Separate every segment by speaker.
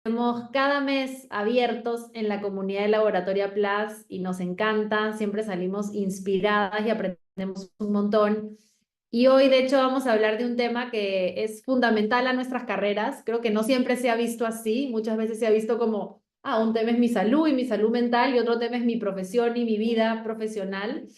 Speaker 1: Tenemos cada mes abiertos en la comunidad de Laboratoria Plus y nos encanta, siempre salimos inspiradas y aprendemos un montón. Y hoy, de hecho, vamos a hablar de un tema que es fundamental a nuestras carreras. Creo que no siempre se ha visto así, muchas veces se ha visto como, un tema es mi salud y mi salud mental y otro tema es mi profesión y mi vida profesional.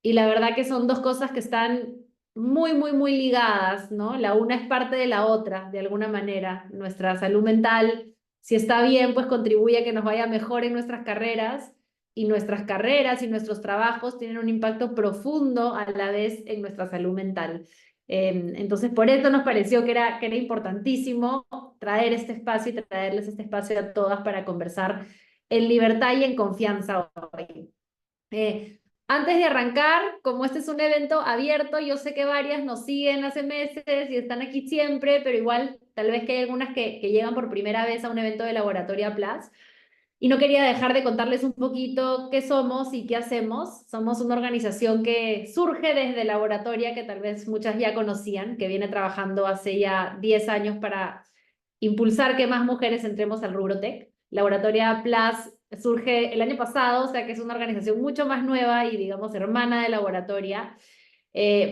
Speaker 1: Y la verdad que son dos cosas que están muy, muy, muy ligadas, ¿no? La una es parte de la otra, de alguna manera. Nuestra salud mental, si está bien, pues contribuye a que nos vaya mejor en nuestras carreras y nuestros trabajos tienen un impacto profundo a la vez en nuestra salud mental. Entonces, por eso nos pareció que era importantísimo traer este espacio y traerles este espacio a todas para conversar en libertad y en confianza hoy. Antes de arrancar, como este es un evento abierto, yo sé que varias nos siguen hace meses y están aquí siempre, pero igual tal vez que hay algunas que llegan por primera vez a un evento de Laboratoria Plus. Y no quería dejar de contarles un poquito qué somos y qué hacemos. Somos una organización que surge desde Laboratoria, que tal vez muchas ya conocían, que viene trabajando hace ya 10 años para impulsar que más mujeres entremos al rubro tech. Laboratoria Plus surge el año pasado, o sea que es una organización mucho más nueva y digamos hermana de Laboratoria,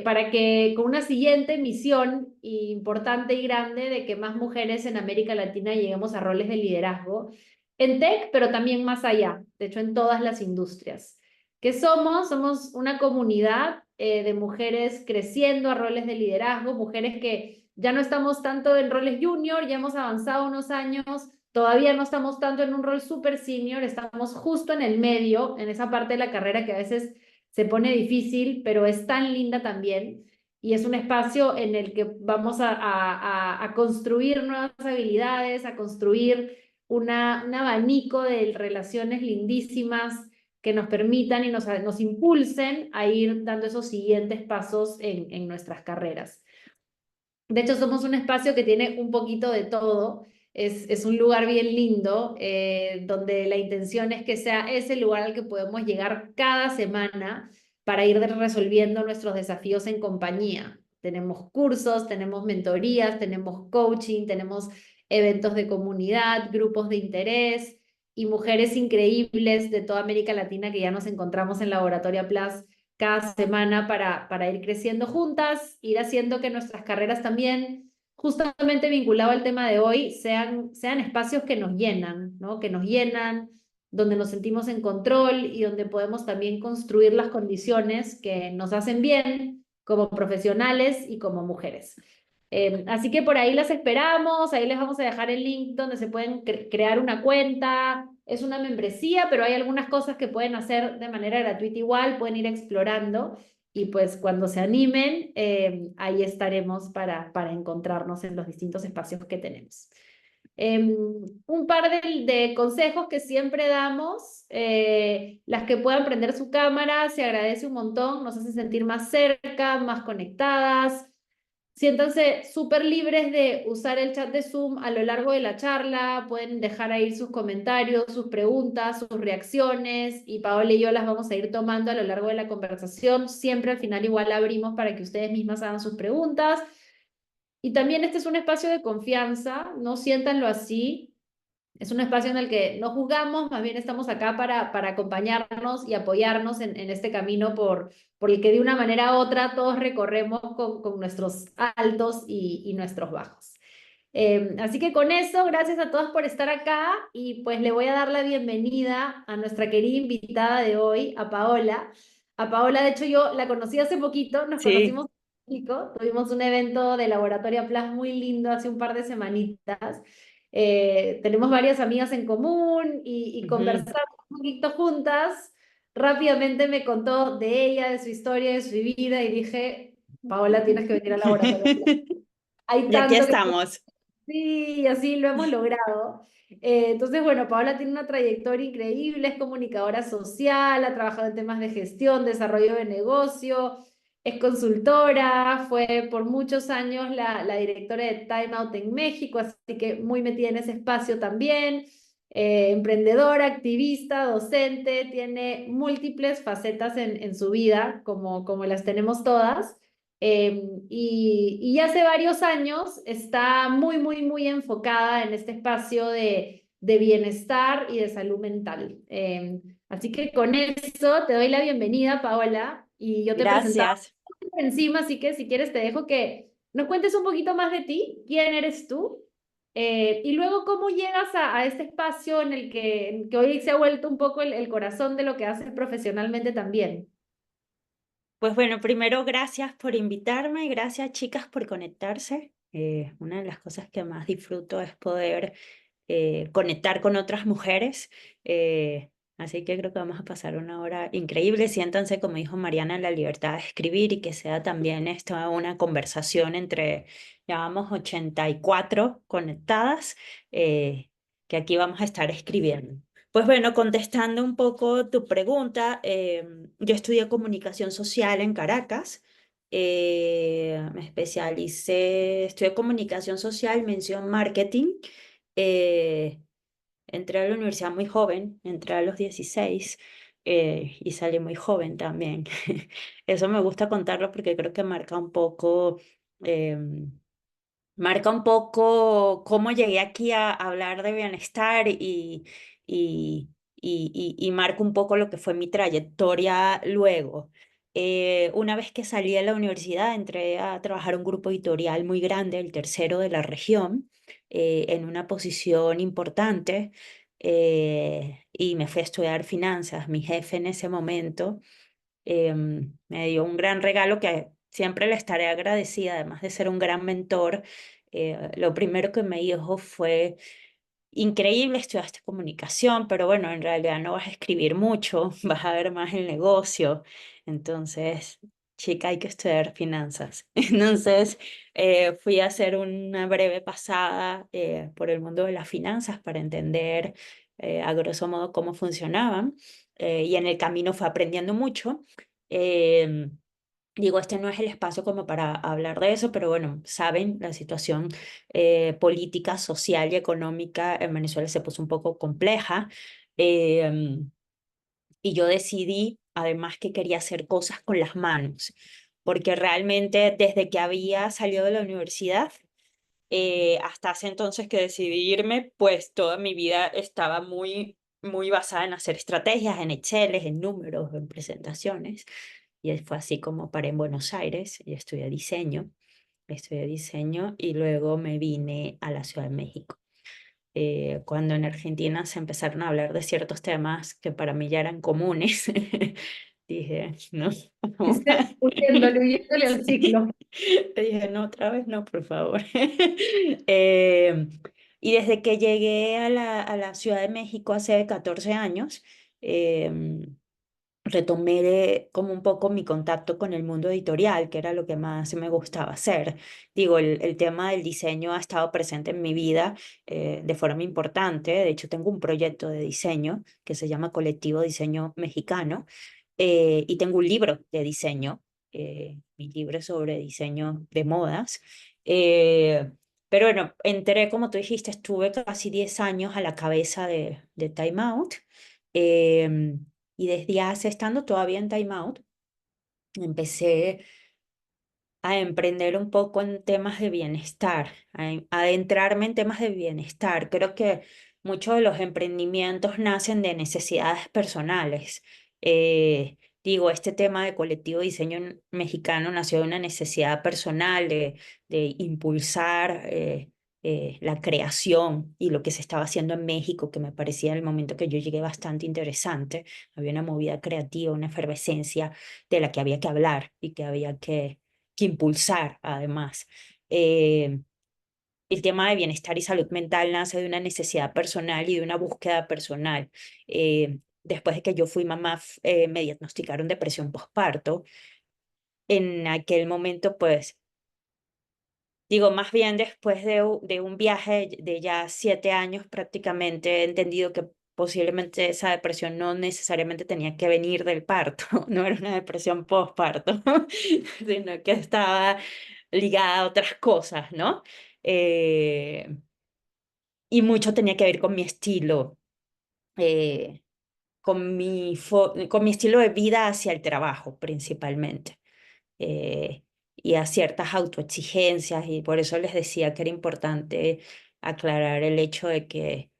Speaker 1: para que con una siguiente misión importante y grande de que más mujeres en América Latina lleguemos a roles de liderazgo en tech, pero también más allá, de hecho en todas las industrias. ¿Qué somos? Somos una comunidad de mujeres creciendo a roles de liderazgo, mujeres que ya no estamos tanto en roles junior, ya hemos avanzado unos años, todavía no estamos tanto en un rol super senior, estamos justo en el medio, en esa parte de la carrera que a veces se pone difícil, pero es tan linda también. Y es un espacio en el que vamos a construir nuevas habilidades, a construir un abanico de relaciones lindísimas que nos permitan y nos impulsen a ir dando esos siguientes pasos en nuestras carreras. De hecho, somos un espacio que tiene un poquito de todo. Es un lugar bien lindo, donde la intención es que sea ese lugar al que podemos llegar cada semana para ir resolviendo nuestros desafíos en compañía. Tenemos cursos, tenemos mentorías, tenemos coaching, tenemos eventos de comunidad, grupos de interés y mujeres increíbles de toda América Latina que ya nos encontramos en Laboratoria Plus cada semana para ir creciendo juntas, ir haciendo que nuestras carreras también, justamente vinculado al tema de hoy, sean espacios que nos llenan, ¿no? Que nos llenan, donde nos sentimos en control y donde podemos también construir las condiciones que nos hacen bien como profesionales y como mujeres. Así que por ahí las esperamos, ahí les vamos a dejar el link donde se pueden crear una cuenta. Es una membresía, pero hay algunas cosas que pueden hacer de manera gratuita igual, pueden ir explorando y pues cuando se animen, ahí estaremos para encontrarnos en los distintos espacios que tenemos. Un par de consejos que siempre damos, las que puedan prender su cámara, se agradece un montón, nos hace sentir más cerca, más conectadas. Siéntanse súper libres de usar el chat de Zoom a lo largo de la charla, pueden dejar ahí sus comentarios, sus preguntas, sus reacciones y Paola y yo las vamos a ir tomando a lo largo de la conversación. Siempre al final igual abrimos para que ustedes mismas hagan sus preguntas. Y también este es un espacio de confianza, no siéntanlo así. Es un espacio en el que no juzgamos, más bien estamos acá para acompañarnos y apoyarnos en este camino por el que de una manera u otra todos recorremos con nuestros altos y nuestros bajos. Así que con eso, gracias a todas por estar acá y pues le voy a dar la bienvenida a nuestra querida invitada de hoy, a Paola. A Paola, de hecho, yo la conocí hace poquito, nos
Speaker 2: Sí,
Speaker 1: conocimos en México, tuvimos un evento de Laboratorio Plus muy lindo hace un par de semanitas. Tenemos varias amigas en común y
Speaker 2: ujú.
Speaker 1: conversamos un poquito juntas. Rápidamente me contó de ella, de su historia, de su vida y dije, Paola, tienes que venir al Laboratorio Plus. Hay
Speaker 2: Y aquí
Speaker 1: tanto que
Speaker 2: estamos.
Speaker 1: sí, así lo hemos logrado. Entonces, bueno, Paola tiene una trayectoria increíble, es comunicadora social, ha trabajado en temas de gestión, desarrollo de negocio, es consultora, fue por muchos años la directora de Time Out en México, así que muy metida en ese espacio también. Emprendedora, activista, docente, tiene múltiples facetas en su vida, como las tenemos todas. Y hace varios años está muy, muy, muy enfocada en este espacio de bienestar y de salud mental. Así que con eso te doy la bienvenida, Paola, y yo te presentaba
Speaker 2: Gracias.
Speaker 1: por encima, así que si quieres te dejo que nos cuentes un poquito más de ti, quién eres tú, y luego cómo llegas a este espacio en que hoy se ha vuelto un poco el corazón de lo que haces profesionalmente también.
Speaker 2: Pues bueno, primero gracias por invitarme, gracias chicas por conectarse. Una de las cosas que más disfruto es poder conectar con otras mujeres. Así que creo que vamos a pasar una hora increíble. Siéntanse, como dijo Mariana, en la libertad de escribir y que sea también esto una conversación entre, ya vamos 84 conectadas, que aquí vamos a estar escribiendo. Pues bueno, contestando un poco tu pregunta, yo estudié comunicación social en Caracas. Me especialicé, estudié comunicación social, mención marketing. eh, Entré a la universidad muy joven, entré a los 16 y salí muy joven también. Eso me gusta contarlo porque creo que marca un poco cómo llegué aquí a hablar de bienestar y, y marca un poco lo que fue mi trayectoria luego. Una vez que salí de la universidad, entré a trabajar en un grupo editorial muy grande, el tercero de la región, en una posición importante, y me fui a estudiar finanzas. Mi jefe en ese momento me dio un gran regalo que siempre le estaré agradecida, además de ser un gran mentor. Lo primero que me dijo fue: increíble, estudiaste comunicación, pero bueno, en realidad no vas a escribir mucho, vas a ver más el negocio. Entonces, chica, hay que estudiar finanzas. Entonces, fui a hacer una breve pasada por el mundo de las finanzas para entender a grosso modo cómo funcionaban. Y en el camino fue aprendiendo mucho. Em, Digo, este no es el espacio como para hablar de eso, pero bueno, saben, la situación política, social y económica en Venezuela se puso un poco compleja. em, y yo decidí, además, que quería hacer cosas con las manos, porque realmente desde que había salido de la universidad, hasta hace entonces que decidí irme, pues toda mi vida estaba muy basada en hacer estrategias, en Excel, en números, en presentaciones. Y fue así como paré en Buenos Aires y estudié diseño y luego me vine a la Ciudad de México. Cuando en Argentina se empezaron a hablar de ciertos temas que para mí ya eran comunes, dije, no, no.
Speaker 1: Huyéndole al
Speaker 2: Sí.
Speaker 1: ciclo.
Speaker 2: Dije, no, otra vez no, por favor. Eh, y desde que llegué a la Ciudad de México hace 14 años, retomé como un poco mi contacto con el mundo editorial, que era lo que más me gustaba hacer. Digo, el tema del diseño ha estado presente en mi vida de forma importante. De hecho, tengo un proyecto de diseño que se llama Colectivo Diseño Mexicano, y tengo un libro de diseño, mi libro sobre diseño de modas. Eh, pero bueno, entré, como tú dijiste, estuve casi 10 años a la cabeza de Time Out. Y desde hace, estando todavía en Time Out, empecé a emprender un poco en temas de bienestar, a adentrarme en temas de bienestar. Creo que muchos de los emprendimientos nacen de necesidades personales. Digo, este tema de colectivo diseño mexicano nació de una necesidad personal de impulsar la creación y lo que se estaba haciendo en México, que me parecía en el momento que yo llegué bastante interesante. Había una movida creativa, una efervescencia de la que había que hablar y que había que impulsar, además. Eh, el tema de bienestar y salud mental nace de una necesidad personal y de una búsqueda personal. Después de que yo fui mamá, me diagnosticaron depresión postparto. En aquel momento, pues, digo, más bien después de un viaje de ya 7 años prácticamente, he entendido que posiblemente esa depresión no necesariamente tenía que venir del parto, no era una depresión postparto, sino que estaba ligada a otras cosas, ¿no? Eh, y mucho tenía que ver con mi estilo, eh, con mi estilo de vida hacia el trabajo principalmente, eh, y a ciertas autoexigencias, y por eso les decía que era importante aclarar el hecho de que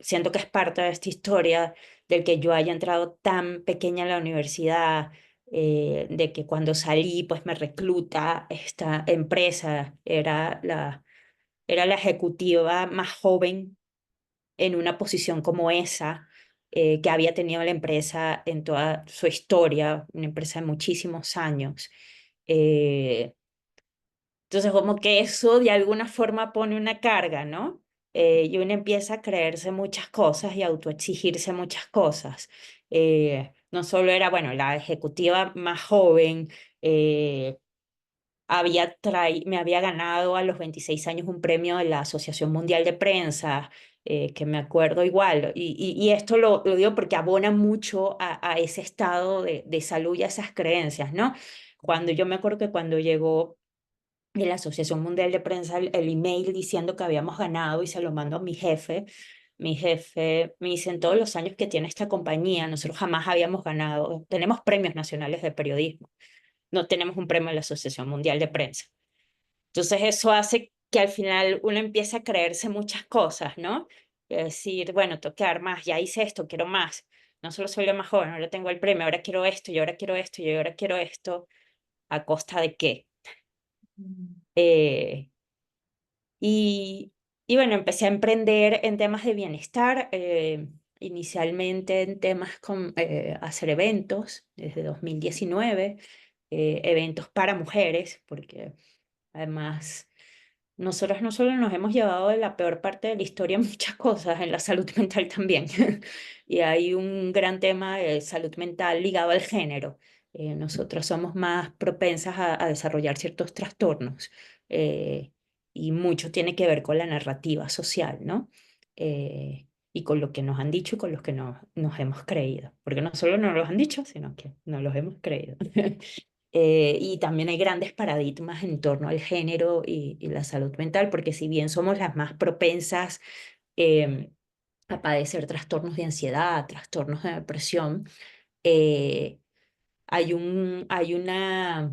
Speaker 2: siento que es parte de esta historia del que yo haya entrado tan pequeña a la universidad, de que cuando salí, pues me recluta esta empresa, era la ejecutiva más joven en una posición como esa, que había tenido la empresa en toda su historia, una empresa de muchísimos años. Eh, entonces, como que eso de alguna forma pone una carga, ¿no? Y uno empieza a creerse muchas cosas y autoexigirse muchas cosas. No solo era, bueno, la ejecutiva más joven, eh, me había ganado a los 26 años un premio de la Asociación Mundial de Prensa, que me acuerdo igual. Y esto lo digo porque abona mucho a ese estado de salud y a esas creencias, ¿no? Cuando yo me acuerdo que cuando llegó de la Asociación Mundial de Prensa el email diciendo que habíamos ganado y se lo mando a mi jefe me dice, en todos los años que tiene esta compañía, nosotros jamás habíamos ganado, tenemos premios nacionales de periodismo, no tenemos un premio de la Asociación Mundial de Prensa. Entonces eso hace que al final uno empiece a creerse muchas cosas, ¿no? Es decir, bueno, tengo que dar más, ya hice esto, quiero más. No solo soy la más joven, ahora tengo el premio, ahora quiero esto, y ahora quiero esto, y ahora quiero esto. ¿A costa de qué? Eh, y, y bueno, empecé a emprender en temas de bienestar, inicialmente en temas con hacer eventos desde 2019, eventos para mujeres, porque además nosotras no solo nos hemos llevado de la peor parte de la historia muchas cosas, en la salud mental también. Y hay un gran tema de salud mental ligado al género. Nosotras somos más propensas a desarrollar ciertos trastornos. eh, y mucho tiene que ver con la narrativa social, ¿no? Y con lo que nos han dicho y con los que nos hemos creído. Porque no solo nos los han dicho, sino que nos los hemos creído. Y también hay grandes paradigmas en torno al género y la salud mental, porque si bien somos las más propensas eh, a padecer trastornos de ansiedad, trastornos de depresión, eh, hay una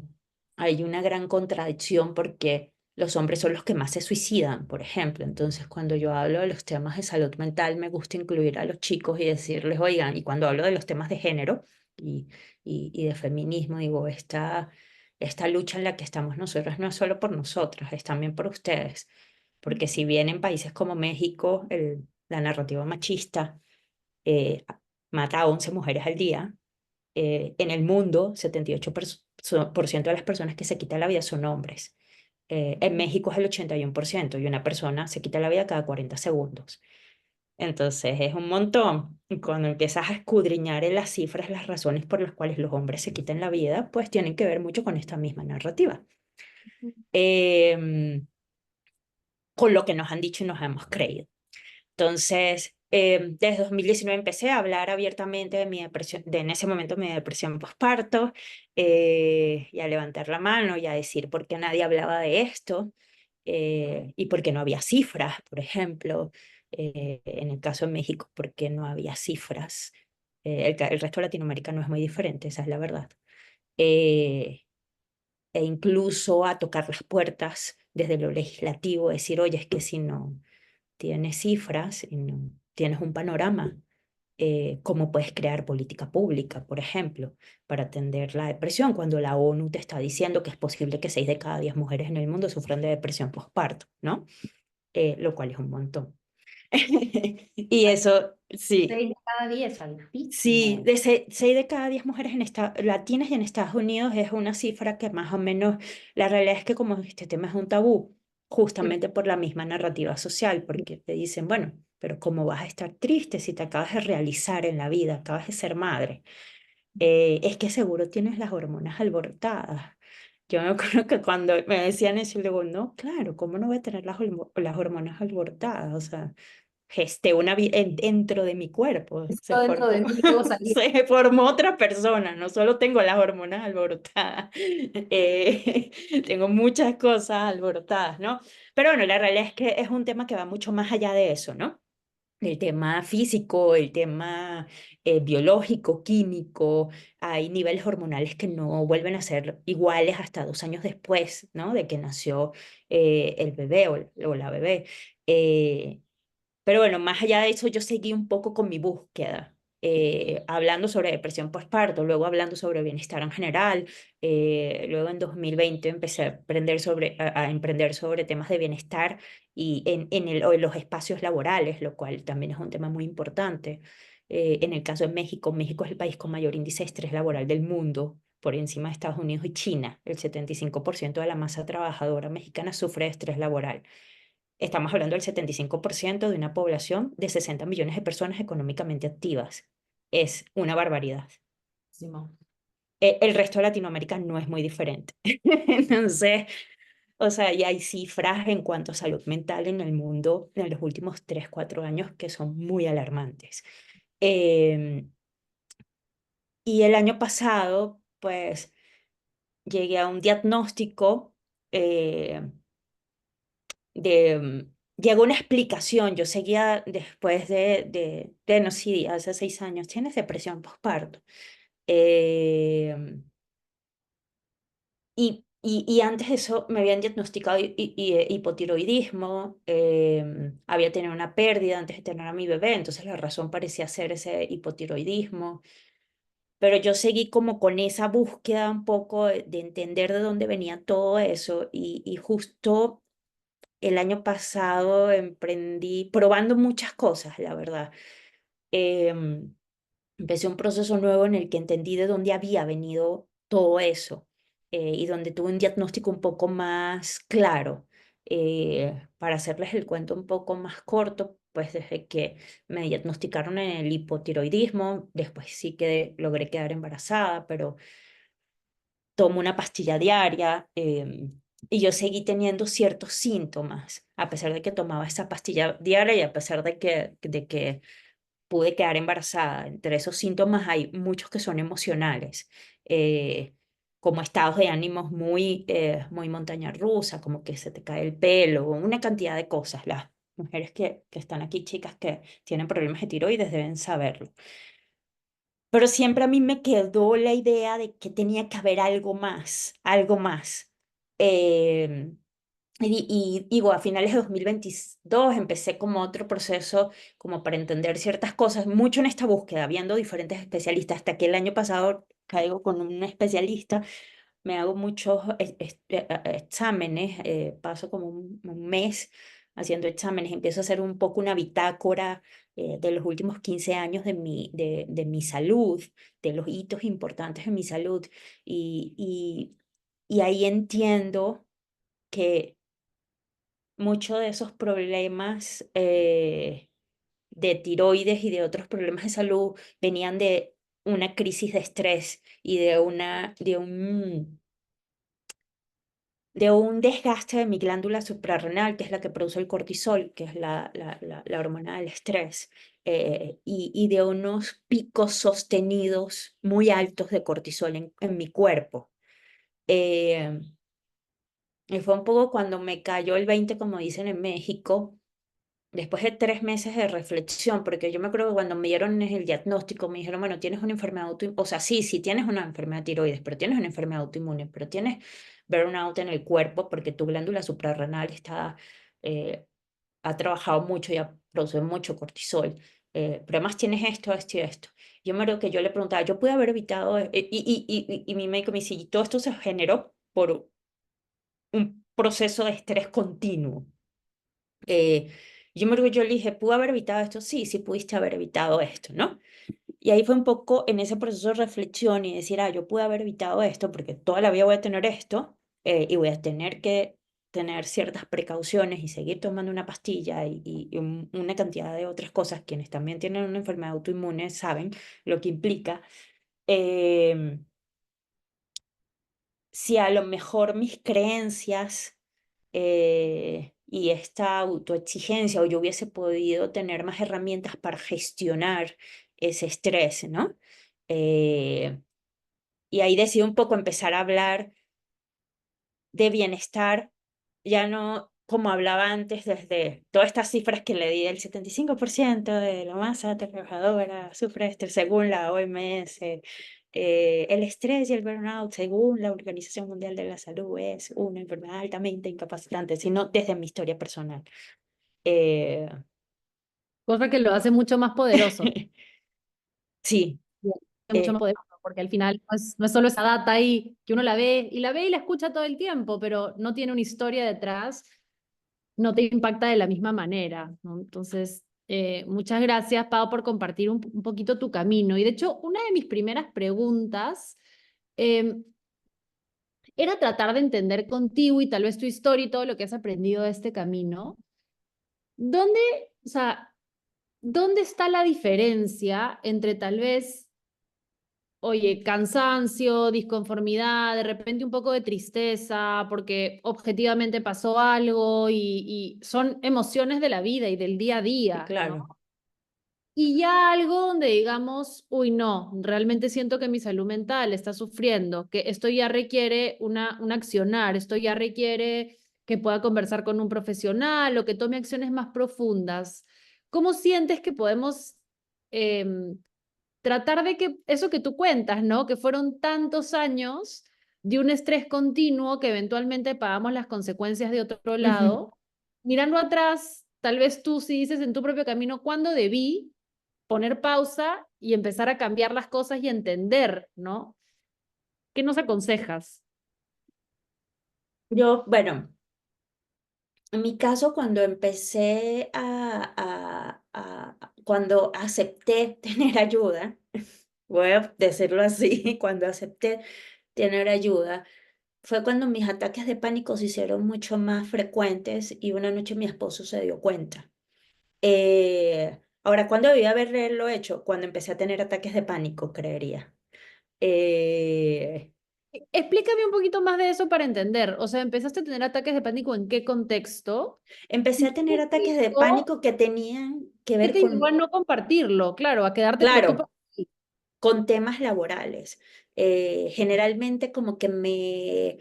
Speaker 2: gran contradicción porque los hombres son los que más se suicidan, por ejemplo. Entonces, cuando yo hablo de los temas de salud mental, me gusta incluir a los chicos y decirles, oigan, y cuando hablo de los temas de género y, y de feminismo, digo, esta lucha en la que estamos nosotras no es solo por nosotras, es también por ustedes. Porque si bien en países como México la narrativa machista eh, mata a 11 mujeres al día, en el mundo, 78% de las personas que se quitan la vida son hombres. En México es el 81% y una persona se quita la vida cada 40 segundos. Entonces es un montón. Y cuando empiezas a escudriñar en las cifras las razones por las cuales los hombres se quitan la vida, pues tienen que ver mucho con esta misma narrativa. Em, con lo que nos han dicho y nos hemos creído. Entonces, desde 2019 empecé a hablar abiertamente de mi depresión, de en ese momento mi depresión postparto, y a levantar la mano y a decir por qué nadie hablaba de esto, y por qué no había cifras, por ejemplo, en el caso de México, por qué no había cifras. El resto de Latinoamérica no es muy diferente, esa es la verdad. Eh, e incluso a tocar las puertas desde lo legislativo, decir, oye, es que si no tienes cifras y no tienes un panorama, cómo puedes crear política pública, por ejemplo, para atender la depresión, cuando la ONU te está diciendo que es posible que 6 de cada 10 mujeres en el mundo sufran de depresión postparto, ¿no? Lo cual es un montón. Y eso, sí.
Speaker 1: 6 de cada 10,
Speaker 2: Sí,
Speaker 1: altísimo.
Speaker 2: de 6 de cada 10 mujeres latinas y en Estados Unidos es una cifra que más o menos, la realidad es que como este tema es un tabú,
Speaker 1: Sí.
Speaker 2: justamente por la misma narrativa social, porque te dicen, bueno, pero ¿cómo vas a estar triste si te acabas de realizar en la vida, acabas de ser madre? Es que seguro tienes las hormonas alborotadas. Yo me acuerdo que cuando me decían eso, yo digo, no, claro, ¿cómo no voy a tener las hormonas alborotadas? O sea, gesté dentro de mi cuerpo,
Speaker 1: Todo dentro de mí, luego salir.
Speaker 2: se formó otra persona, no solo tengo las hormonas alborotadas, tengo muchas cosas alborotadas, ¿no? Pero bueno, la realidad es que es un tema que va mucho más allá de eso, ¿no? El tema físico, el tema biológico, químico, hay niveles hormonales que no vuelven a ser iguales hasta 2 años después, ¿no? De que nació el bebé o la bebé. Eh, Pero bueno, más allá de eso, yo seguí un poco con mi búsqueda, hablando sobre depresión postparto, luego hablando sobre bienestar en general, luego en 2020 empecé a a emprender sobre temas de bienestar y o en los espacios laborales, lo cual también es un tema muy importante. En el caso de México, México es el país con mayor índice de estrés laboral del mundo, por encima de Estados Unidos y China. El 75% de la masa trabajadora mexicana sufre de estrés laboral. Estamos hablando del 75% de una población de 60 millones de personas económicamente activas. Es una barbaridad.
Speaker 1: Muchísimo.
Speaker 2: El resto de Latinoamérica no es muy diferente. Entonces, o sea, y hay cifras en cuanto a salud mental en el mundo en los últimos 3 4 años que son muy alarmantes. Em, y el año pasado, pues, llegué a un diagnóstico eh, llegó una explicación. Yo seguía después no, sí, hace 6 años, tienes depresión postparto. Eh, y antes de eso me habían diagnosticado hipotiroidismo, había tenido una pérdida antes de tener a mi bebé, entonces la razón parecía ser ese hipotiroidismo. Pero yo seguí como con esa búsqueda un poco de entender de dónde venía todo eso y justo el año pasado emprendí probando muchas cosas, la verdad. Em, Empecé un proceso nuevo en el que entendí de dónde había venido todo eso y donde tuve un diagnóstico un poco más claro. Para hacerles el cuento un poco más corto, pues desde que me diagnosticaron el hipotiroidismo, después sí que logré quedar embarazada, pero tomo una pastilla diaria y yo seguí teniendo ciertos síntomas, a pesar de que tomaba esa pastilla diaria y a pesar de que pude quedar embarazada. Entre esos síntomas hay muchos que son emocionales, eh, como estados de ánimos muy montaña rusa, como que se te cae el pelo, una cantidad de cosas. Las mujeres que están aquí, chicas que tienen problemas de tiroides, deben saberlo. Pero siempre a mí me quedó la idea de que tenía que haber algo más, algo más. Em, digo, a finales de 2022 empecé como otro proceso como para entender ciertas cosas, mucho en esta búsqueda, viendo diferentes especialistas, hasta que el año pasado caigo con un especialista, me hago muchos exámenes, paso como un mes haciendo exámenes, empiezo a hacer un poco una bitácora de los últimos 15 años de mi salud, de los hitos importantes en mi salud, y, y ahí entiendo que muchos de esos problemas de tiroides y de otros problemas de salud venían de una crisis de estrés y de un desgaste de mi glándula suprarrenal, que es la que produce el cortisol, que es la hormona del estrés, y de unos picos sostenidos muy altos de cortisol en mi cuerpo. Eh, y fue un poco cuando me cayó el 20, como dicen en México, después de 3 meses de reflexión, porque yo me acuerdo que cuando me dieron el diagnóstico, me dijeron, bueno, tienes una enfermedad autoinmune, o sea, sí, sí tienes una enfermedad de tiroides, pero tienes una enfermedad autoinmune, pero tienes burnout en el cuerpo porque tu glándula suprarrenal eh, ha trabajado mucho y ha producido mucho cortisol. Pero además tienes esto, esto y esto. Yo me acuerdo que yo le preguntaba, yo pude haber evitado, y mi médico me dice, y todo esto se generó por un proceso de estrés continuo. Yo me acuerdo que yo le dije, ¿pude haber evitado esto? Sí, sí pudiste haber evitado esto, ¿no? Y ahí fue un poco en ese proceso de reflexión y decir, yo pude haber evitado esto porque toda la vida voy a tener esto y voy a tener que tener ciertas precauciones y seguir tomando una pastilla y una cantidad de otras cosas. Quienes también tienen una enfermedad autoinmune saben lo que implica. Em, si a lo mejor mis creencias y esta autoexigencia o yo hubiese podido tener más herramientas para gestionar ese estrés, ¿no? Eh, y ahí decidí un poco empezar a hablar de bienestar, ya no como hablaba antes, desde todas estas cifras que le di, el 75% de la masa trabajadora sufre estrés según la OMS, el estrés y el burnout, según la Organización Mundial de la Salud, es una enfermedad altamente incapacitante, sino desde mi historia personal. Eh,
Speaker 1: cosa que lo hace mucho más poderoso.
Speaker 2: Sí,
Speaker 1: Mucho más
Speaker 2: eh,
Speaker 1: poderoso, porque al final no es solo esa data ahí que uno la ve y la escucha todo el tiempo, pero no tiene una historia detrás, no te impacta de la misma manera, ¿no? Entonces, muchas gracias, Pau, por compartir un poquito tu camino. Y de hecho, una de mis primeras preguntas eh, era tratar de entender contigo y tal vez tu historia y todo lo que has aprendido de este camino. ¿Dónde, o sea, dónde está la diferencia entre tal vez, oye, cansancio, disconformidad, de repente un poco de tristeza, porque objetivamente pasó algo y son emociones de la vida y del día a
Speaker 2: sí,
Speaker 1: día, ¿no?
Speaker 2: claro.
Speaker 1: Y ya algo donde digamos, uy, no, realmente siento que mi salud mental está sufriendo, que esto ya requiere un accionar, esto ya requiere que pueda conversar con un profesional o que tome acciones más profundas. ¿Cómo sientes que podemos em, tratar de que eso que tú cuentas, ¿no? Que fueron tantos años de un estrés continuo que eventualmente pagamos las consecuencias de otro
Speaker 2: Ujú.
Speaker 1: lado? Mirando atrás, tal vez tú si dices en tu propio camino, ¿cuándo debí poner pausa y empezar a cambiar las cosas y entender, ¿no? ¿Qué nos aconsejas?
Speaker 2: Yo, bueno, en mi caso, cuando empecé cuando acepté tener ayuda, voy a decirlo así, cuando acepté tener ayuda, fue cuando mis ataques de pánico se hicieron mucho más frecuentes y una noche mi esposo se dio cuenta. Ahora, ¿cuándo debí haberlo hecho? Cuando empecé a tener ataques de pánico, creería. Eh,
Speaker 1: Explícame un poquito más de eso para entender. O sea, ¿empezaste a tener ataques de pánico en qué contexto?
Speaker 2: Empecé a
Speaker 1: ¿Y
Speaker 2: tener ataques de pánico que tenían que
Speaker 1: qué
Speaker 2: ver
Speaker 1: te llevó a
Speaker 2: con,
Speaker 1: no compartirlo? Claro, a quedártelo tú para
Speaker 2: claro,
Speaker 1: ti.
Speaker 2: con temas laborales. Generalmente como que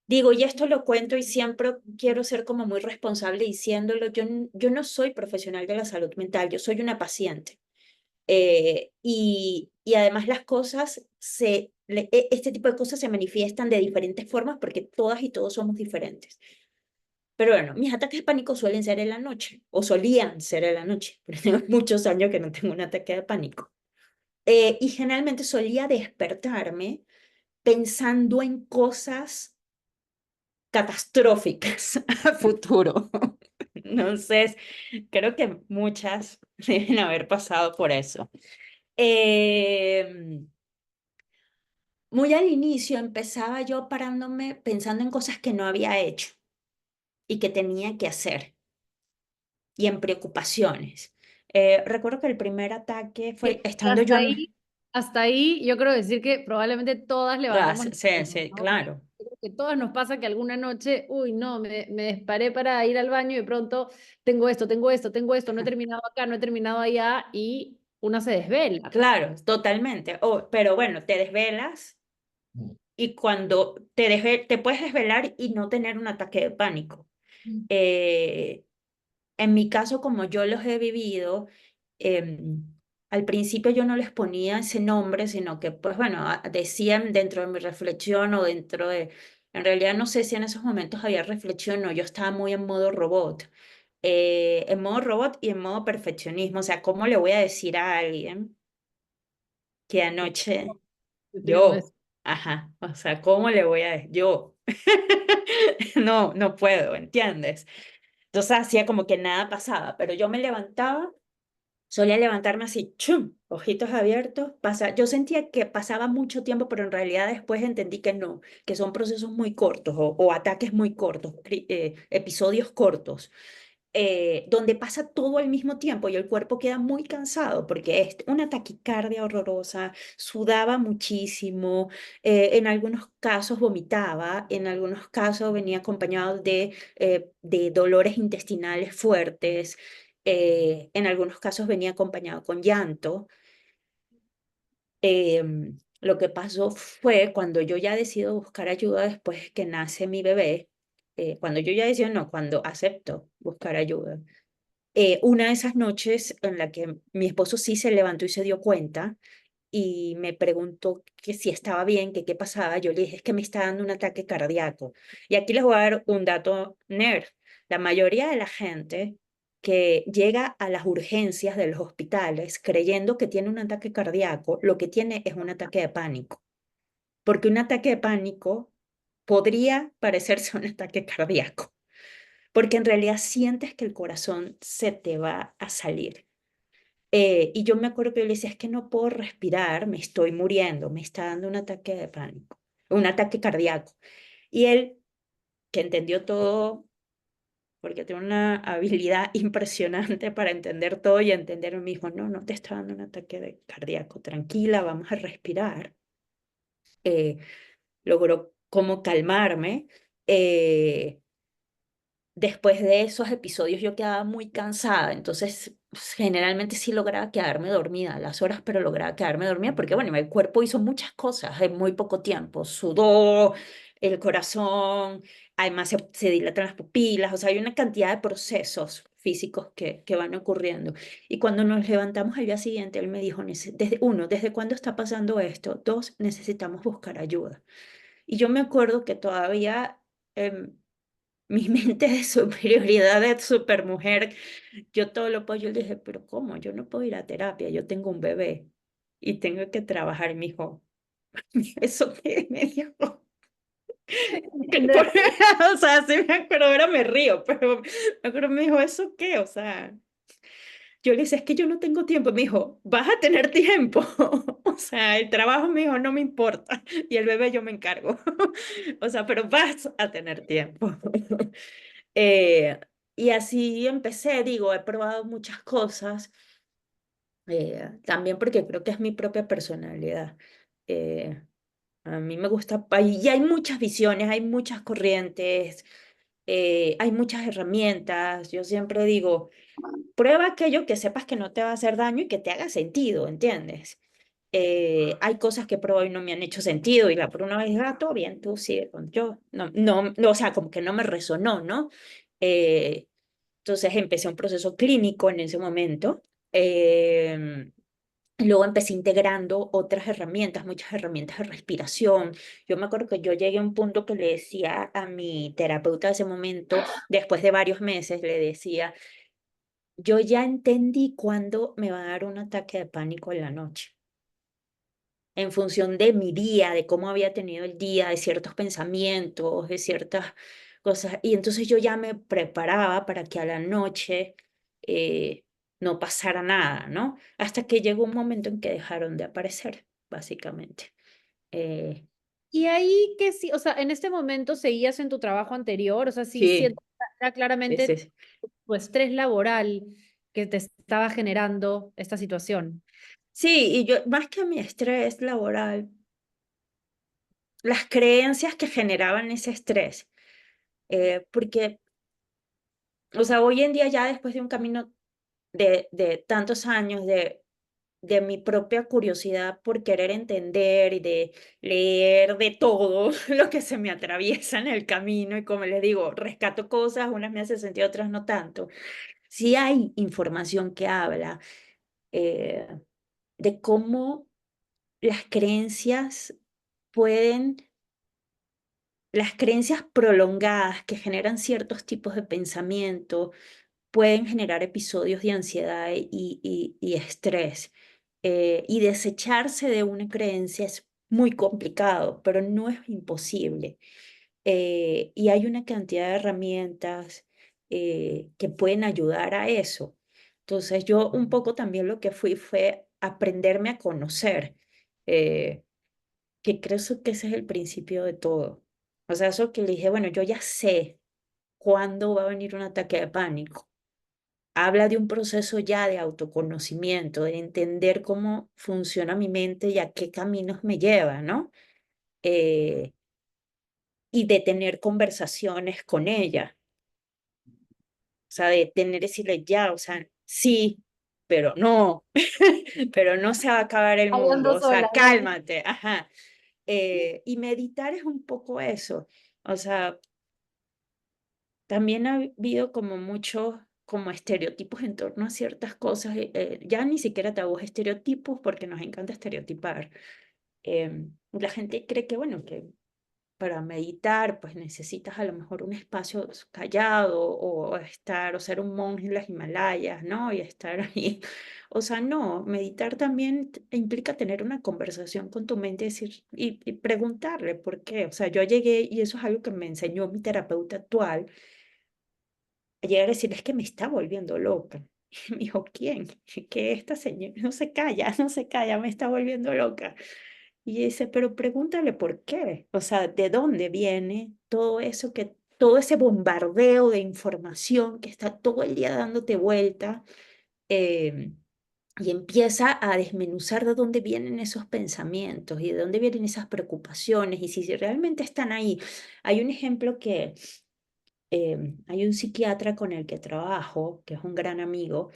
Speaker 2: digo, y esto lo cuento y siempre quiero ser como muy responsable diciéndolo, yo no soy profesional de la salud mental, yo soy una paciente. Y además las cosas, este tipo de cosas se manifiestan de diferentes formas porque todas y todos somos diferentes. Pero bueno, mis ataques de pánico suelen ser en la noche, o solían ser en la noche, pero tengo muchos años que no tengo un ataque de pánico. Y generalmente solía despertarme pensando en cosas catastróficas a futuro. Entonces, creo que muchas deben haber pasado por eso. Eh, Muy al inicio empezaba yo parándome pensando en cosas que no había hecho y que tenía que hacer y en preocupaciones. Recuerdo que el primer ataque fue
Speaker 1: Que
Speaker 2: estando yo en...
Speaker 1: hasta ahí yo creo decir que probablemente todas
Speaker 2: Ah,
Speaker 1: levantamos
Speaker 2: sí,
Speaker 1: la
Speaker 2: sí,
Speaker 1: mano,
Speaker 2: sí,
Speaker 1: ¿no? Porque
Speaker 2: claro,
Speaker 1: creo que todas nos pasa que alguna noche, uy, no, me disparé para ir al baño y de pronto tengo esto, tengo esto, tengo esto, no he terminado acá, no he terminado allá y una se desvela.
Speaker 2: claro, totalmente. Pero bueno, te desvelas y cuando te puedes desvelar y no tener un ataque de pánico.
Speaker 1: Mm.
Speaker 2: Eh, En mi caso, como yo los he vivido, em, al principio yo no les ponía ese nombre, sino que, pues bueno, decían dentro de mi reflexión o dentro de, en realidad no sé si en esos momentos había reflexión o yo estaba muy en modo robot, en modo robot y en modo perfeccionismo, o sea, ¿cómo le voy a decir a alguien que anoche
Speaker 1: Yo tengo eso.
Speaker 2: yo, ajá, o sea, ¿cómo le voy a decir yo? No, no puedo, ¿entiendes? Entonces hacía como que nada pasaba, pero yo me levantaba, solía levantarme así, chum, ojitos abiertos, yo sentía que pasaba mucho tiempo, pero en realidad después entendí que no, que son procesos muy cortos o ataques muy cortos, episodios cortos, donde pasa todo al mismo tiempo y el cuerpo queda muy cansado porque es una taquicardia horrorosa, sudaba muchísimo, en algunos casos vomitaba, en algunos casos venía acompañado de dolores intestinales fuertes, en algunos casos venía acompañado con llanto. Lo que pasó fue cuando yo ya decido buscar ayuda después que nace mi bebé, cuando yo ya decido, no, cuando acepto buscar ayuda, una de esas noches en la que mi esposo sí se levantó y se dio cuenta y me preguntó que si estaba bien, que qué pasaba, yo le dije, es que me está dando un ataque cardíaco. Y aquí les voy a dar un dato nerd. La mayoría de la gente que llega a las urgencias de los hospitales creyendo que tiene un ataque cardíaco, lo que tiene es un ataque de pánico, porque un ataque de pánico podría parecerse un ataque cardíaco, porque en realidad sientes que el corazón se te va a salir. Y yo me acuerdo que yo le decía, es que no puedo respirar, me estoy muriendo, me está dando un ataque de pánico, un ataque cardíaco. Y él, que entendió todo, porque tiene una habilidad impresionante para entender todo y entender el mismo, no, no te está dando un ataque de cardíaco, tranquila, vamos a respirar. Eh, Logró como calmarme. Eh, Después de esos episodios yo quedaba muy cansada, entonces generalmente sí lograba quedarme dormida a las horas, pero lograba quedarme dormida porque, bueno, el cuerpo hizo muchas cosas en muy poco tiempo, sudó, el corazón, además se dilatan las pupilas, o sea, hay una cantidad de procesos físicos que van ocurriendo. Y cuando nos levantamos al día siguiente, él me dijo, ¿desde cuándo está pasando esto? Dos, necesitamos buscar ayuda. Y yo me acuerdo que todavía... em, mi mente de superioridad de supermujer, yo todo lo puedo, yo le dije, pero ¿cómo? Yo no puedo ir a terapia, yo tengo un bebé y tengo que trabajar. Y me dijo, ¿eso qué? Me dijo, o sea, sí me acuerdo, ahora me río, pero me acuerdo, me dijo, ¿eso qué? O sea, yo le decía, es que yo no tengo tiempo. Me dijo, vas a tener tiempo. O sea, el trabajo me dijo, no me importa. Y el bebé yo me encargo. O sea, pero vas a tener tiempo. Eh, y así empecé, digo, he probado muchas cosas, también porque creo que es mi propia personalidad. Eh, a mí me gusta, y hay muchas visiones, hay muchas corrientes, hay muchas herramientas. Yo siempre digo, prueba aquello que sepas que no te va a hacer daño y que te haga sentido, ¿entiendes? Hay cosas que he probado y no me han hecho sentido y la por una vez, ah, todo bien, tú sigue con yo. No, no, no, o sea, como que no me resonó, ¿no? Eh, entonces empecé un proceso clínico en ese momento. em, Luego empecé integrando otras herramientas, muchas herramientas de respiración. Yo me acuerdo que yo llegué a un punto que le decía a mi terapeuta de ese momento, después de varios meses, le decía, yo ya entendí cuándo me va a dar un ataque de pánico en la noche en función de mi día, de cómo había tenido el día, de ciertos pensamientos, de ciertas cosas. Y entonces yo ya me preparaba para que a la noche eh, no pasara nada, ¿no? Hasta que llegó un momento en que dejaron de aparecer, básicamente. Eh,
Speaker 1: Y ahí que sí, o sea, en este momento seguías en tu trabajo anterior, o sea, sí,
Speaker 2: sí,
Speaker 1: era
Speaker 2: sí,
Speaker 1: claramente
Speaker 2: sí.
Speaker 1: tu estrés laboral que te estaba generando esta situación.
Speaker 2: Sí, y yo, más que mi estrés laboral, las creencias que generaban ese estrés, porque, o sea, hoy en día ya después de un camino de tantos años de mi propia curiosidad por querer entender y de leer de todo lo que se me atraviesa en el camino y como les digo, rescato cosas, unas me hacen sentido, otras no tanto. Sí hay información que habla eh, de cómo las creencias pueden, las creencias prolongadas que generan ciertos tipos de pensamiento, pueden generar episodios de ansiedad y estrés. Y desecharse de una creencia es muy complicado, pero no es imposible. Y hay una cantidad de herramientas que pueden ayudar a eso. Entonces yo un poco también lo que fui fue aprenderme a conocer, eh, que creo que ese es el principio de todo. O sea, eso que le dije, bueno, yo ya sé cuándo va a venir un ataque de pánico. Habla de un proceso ya de autoconocimiento, de entender cómo funciona mi mente y a qué caminos me lleva, ¿no? Eh, y de tener conversaciones con ella, o sea, de tener, decirle ya, o sea, sí, pero no, pero no se va a acabar el mundo,
Speaker 1: Hablando
Speaker 2: o
Speaker 1: sola,
Speaker 2: sea,
Speaker 1: ¿no?
Speaker 2: cálmate, ajá. Y meditar es un poco eso, o sea, también ha habido como muchos como estereotipos en torno a ciertas cosas, ya ni siquiera tabús, estereotipos porque nos encanta estereotipar. La gente cree que, bueno, que para meditar, pues necesitas a lo mejor un espacio callado o estar o ser un monje en las Himalayas, ¿no? Y estar ahí. O sea, no, meditar también implica tener una conversación con tu mente y preguntarle por qué. O sea, yo llegué, y eso es algo que me enseñó mi terapeuta actual, a llegar a decir, es que me está volviendo loca. Y me dijo, ¿quién? Que esta señora no se calla, no se calla, me está volviendo loca. Y dice, pero pregúntale por qué, o sea, ¿de dónde viene todo eso todo ese bombardeo de información que está todo el día dándote vuelta? em, y empieza a desmenuzar de dónde vienen esos pensamientos y de dónde vienen esas preocupaciones y si realmente están ahí. Hay un ejemplo que hay un psiquiatra con el que trabajo, que es un gran amigo,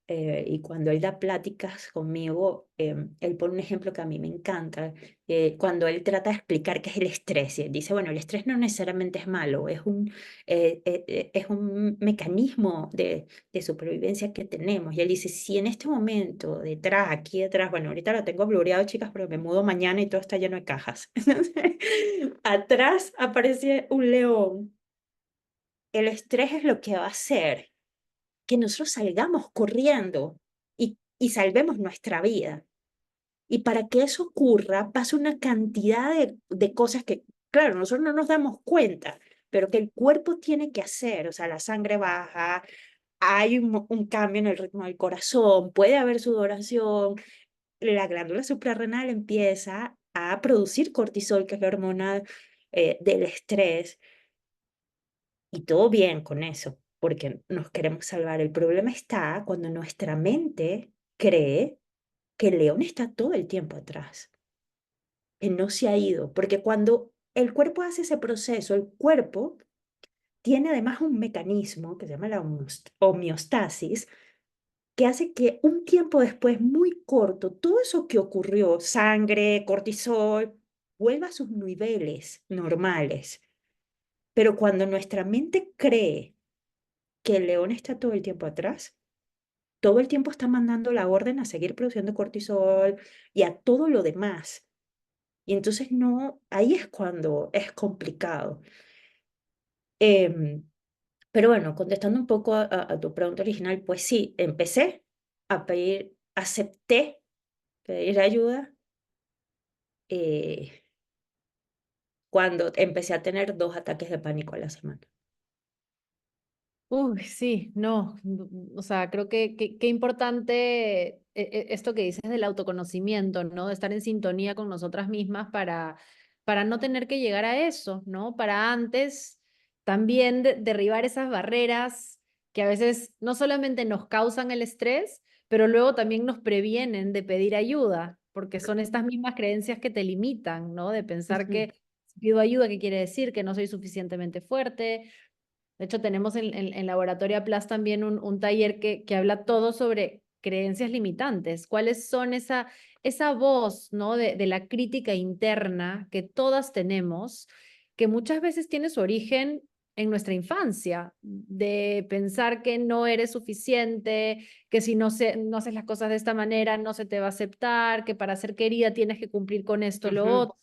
Speaker 2: y cuando él da pláticas conmigo, él pone un ejemplo que a mí me encanta, cuando él trata de explicar qué es el estrés. Y él dice, bueno, el estrés no necesariamente es malo, es un mecanismo de supervivencia que tenemos. Y él dice, si en este momento, detrás, aquí detrás, bueno, ahorita lo tengo blureado, chicas, pero me mudo mañana y todo está lleno de cajas. Atrás aparece un león. El estrés es lo que va a hacer que nosotros salgamos corriendo y salvemos nuestra vida. Y para que eso ocurra, pasa una cantidad de cosas que, claro, nosotros no nos damos cuenta, pero que el cuerpo tiene que hacer. O sea, la sangre baja, hay un cambio en el ritmo del corazón, puede haber sudoración, la glándula suprarrenal empieza a producir cortisol, que es la hormona del estrés, y todo bien con eso, porque nos queremos salvar. El problema está cuando nuestra mente cree que el león está todo el tiempo atrás, que no se ha ido, porque cuando el cuerpo hace ese proceso, el cuerpo tiene además un mecanismo que se llama la homeostasis, que hace que un tiempo después, muy corto, todo eso que ocurrió, sangre, cortisol, vuelva a sus niveles normales. Pero cuando nuestra mente cree que el león está todo el tiempo atrás, todo el tiempo está mandando la orden a seguir produciendo cortisol y a todo lo demás. Y entonces no, ahí es cuando es complicado. Em, pero bueno, contestando un poco a tu pregunta original, pues sí, empecé a pedir, acepté pedir ayuda eh, cuando empecé a tener 2 ataques de pánico a la semana.
Speaker 1: Uy, sí, no, o sea, creo que qué importante esto que dices del autoconocimiento, ¿no? De estar en sintonía con nosotras mismas para no tener que llegar a eso, ¿no? Para antes también derribar esas barreras que a veces no solamente nos causan el estrés, pero luego también nos previenen de pedir ayuda, porque son estas mismas creencias que te limitan, ¿no? De pensar
Speaker 2: Ujú.
Speaker 1: que si pido ayuda, ¿qué quiere decir? Que no soy suficientemente fuerte. De hecho, tenemos en Laboratorio Plus también un taller que habla todo sobre creencias limitantes. ¿Cuáles son esa voz, ¿no? de la crítica interna que todas tenemos, que muchas veces tiene su origen en nuestra infancia, de pensar que no eres suficiente, que si no haces las cosas de esta manera no se te va a aceptar, que para ser querida tienes que cumplir con esto, lo
Speaker 2: Ujú.
Speaker 1: otro.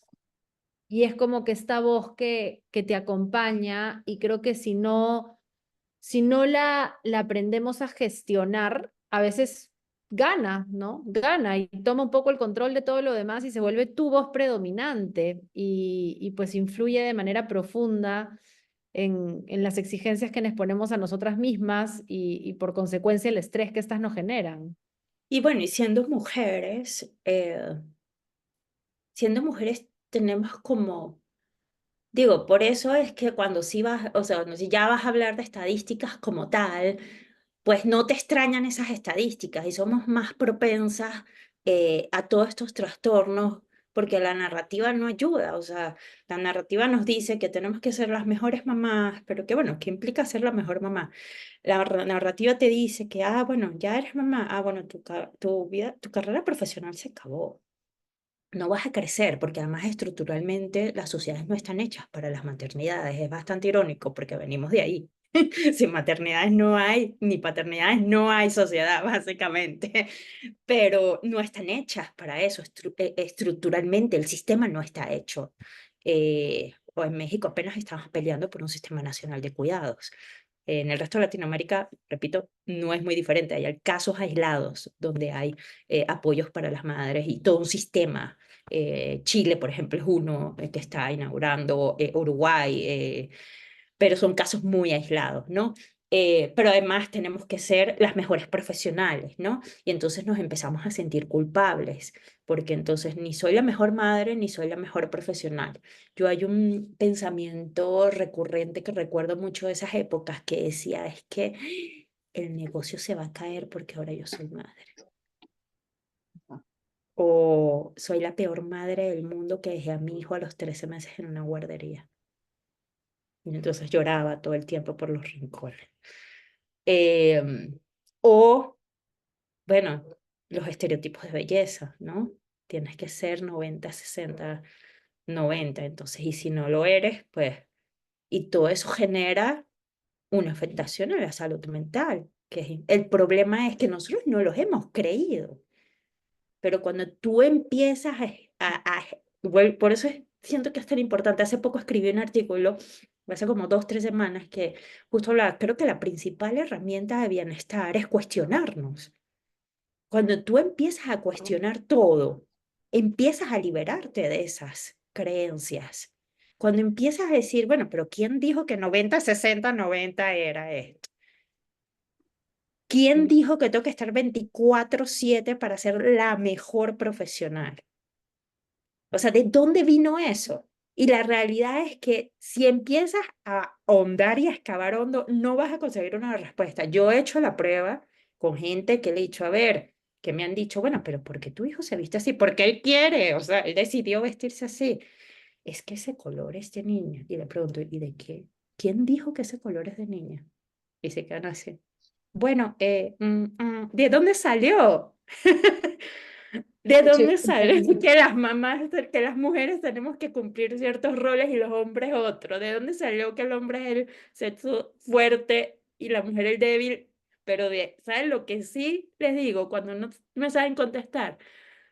Speaker 1: Y es como que esta voz que te acompaña y creo que si no la aprendemos a gestionar, a veces gana, ¿no? Gana y toma un poco el control de todo lo demás y se vuelve tu voz predominante y pues influye de manera profunda en las exigencias que nos ponemos a nosotras mismas y por consecuencia el estrés que estas nos generan.
Speaker 2: Y bueno, y siendo mujeres tenemos como, digo, por eso es que cuando sí vas, o sea, cuando sí ya vas a hablar de estadísticas como tal, pues no te extrañan esas estadísticas y somos más propensas a todos estos trastornos porque la narrativa no ayuda. O sea, la narrativa nos dice que tenemos que ser las mejores mamás, pero que bueno, ¿qué implica ser la mejor mamá? Narrativa te dice que, bueno, ya eres mamá, bueno, tu vida, tu carrera profesional se acabó. No vas a crecer, porque además estructuralmente las sociedades no están hechas para las maternidades. Es bastante irónico porque venimos de ahí. Sin maternidades no hay, ni paternidades no hay sociedad, básicamente. Pero no están hechas para eso. Estructuralmente el sistema no está hecho. o en México apenas estamos peleando por un sistema nacional de cuidados. En el resto de Latinoamérica, repito, no es muy diferente. Hay casos aislados donde hay apoyos para las madres y todo un sistema. Chile, por ejemplo, es uno que está inaugurando, Uruguay, pero son casos muy aislados, ¿no? Pero además tenemos que ser las mejores profesionales, ¿no? Y entonces nos empezamos a sentir culpables, porque entonces ni soy la mejor madre ni soy la mejor profesional. Yo hay un pensamiento recurrente que recuerdo mucho de esas épocas que decía, es que el negocio se va a caer porque ahora yo soy madre. O soy la peor madre del mundo que dejé a mi hijo a los 13 meses en una guardería. Y entonces lloraba todo el tiempo por los rincones. Em, o, bueno, los estereotipos de belleza, ¿no? Tienes que ser 90 60 90 entonces, y si no lo eres, pues, y todo eso genera una afectación a la salud mental, el problema es que nosotros no los hemos creído, pero cuando tú empiezas por eso siento que es tan importante. Hace poco escribí un artículo, hace como 2, 3 semanas, que justo hablaba, creo que la principal herramienta de bienestar es cuestionarnos. Cuando tú empiezas a cuestionar todo, empiezas a liberarte de esas creencias. Cuando empiezas a decir, bueno, pero ¿quién dijo que 90 60 90 era esto? ¿Quién
Speaker 1: Sí,
Speaker 2: dijo que tengo que estar 24/7 para ser la mejor profesional? O sea, ¿de dónde vino eso? Y la realidad es que si empiezas a ahondar y a excavar hondo, no vas a conseguir una respuesta. Yo he hecho la prueba con gente que le he dicho, a ver, que me han dicho, bueno, pero ¿por qué tu hijo se viste así? Porque él quiere, o sea, él decidió vestirse así. Es que ese color es de niña. Y le pregunto, ¿y de qué? ¿Quién dijo que ese color es de niña? Y se quedan así. Bueno, ¿de dónde salió? ¿De
Speaker 1: sí,
Speaker 2: dónde sale que las mamás, que las mujeres tenemos que cumplir ciertos roles y los hombres otros? ¿De dónde salió que el hombre es el sexo fuerte y la mujer el débil? Pero ¿saben lo que sí les digo cuando no me saben contestar?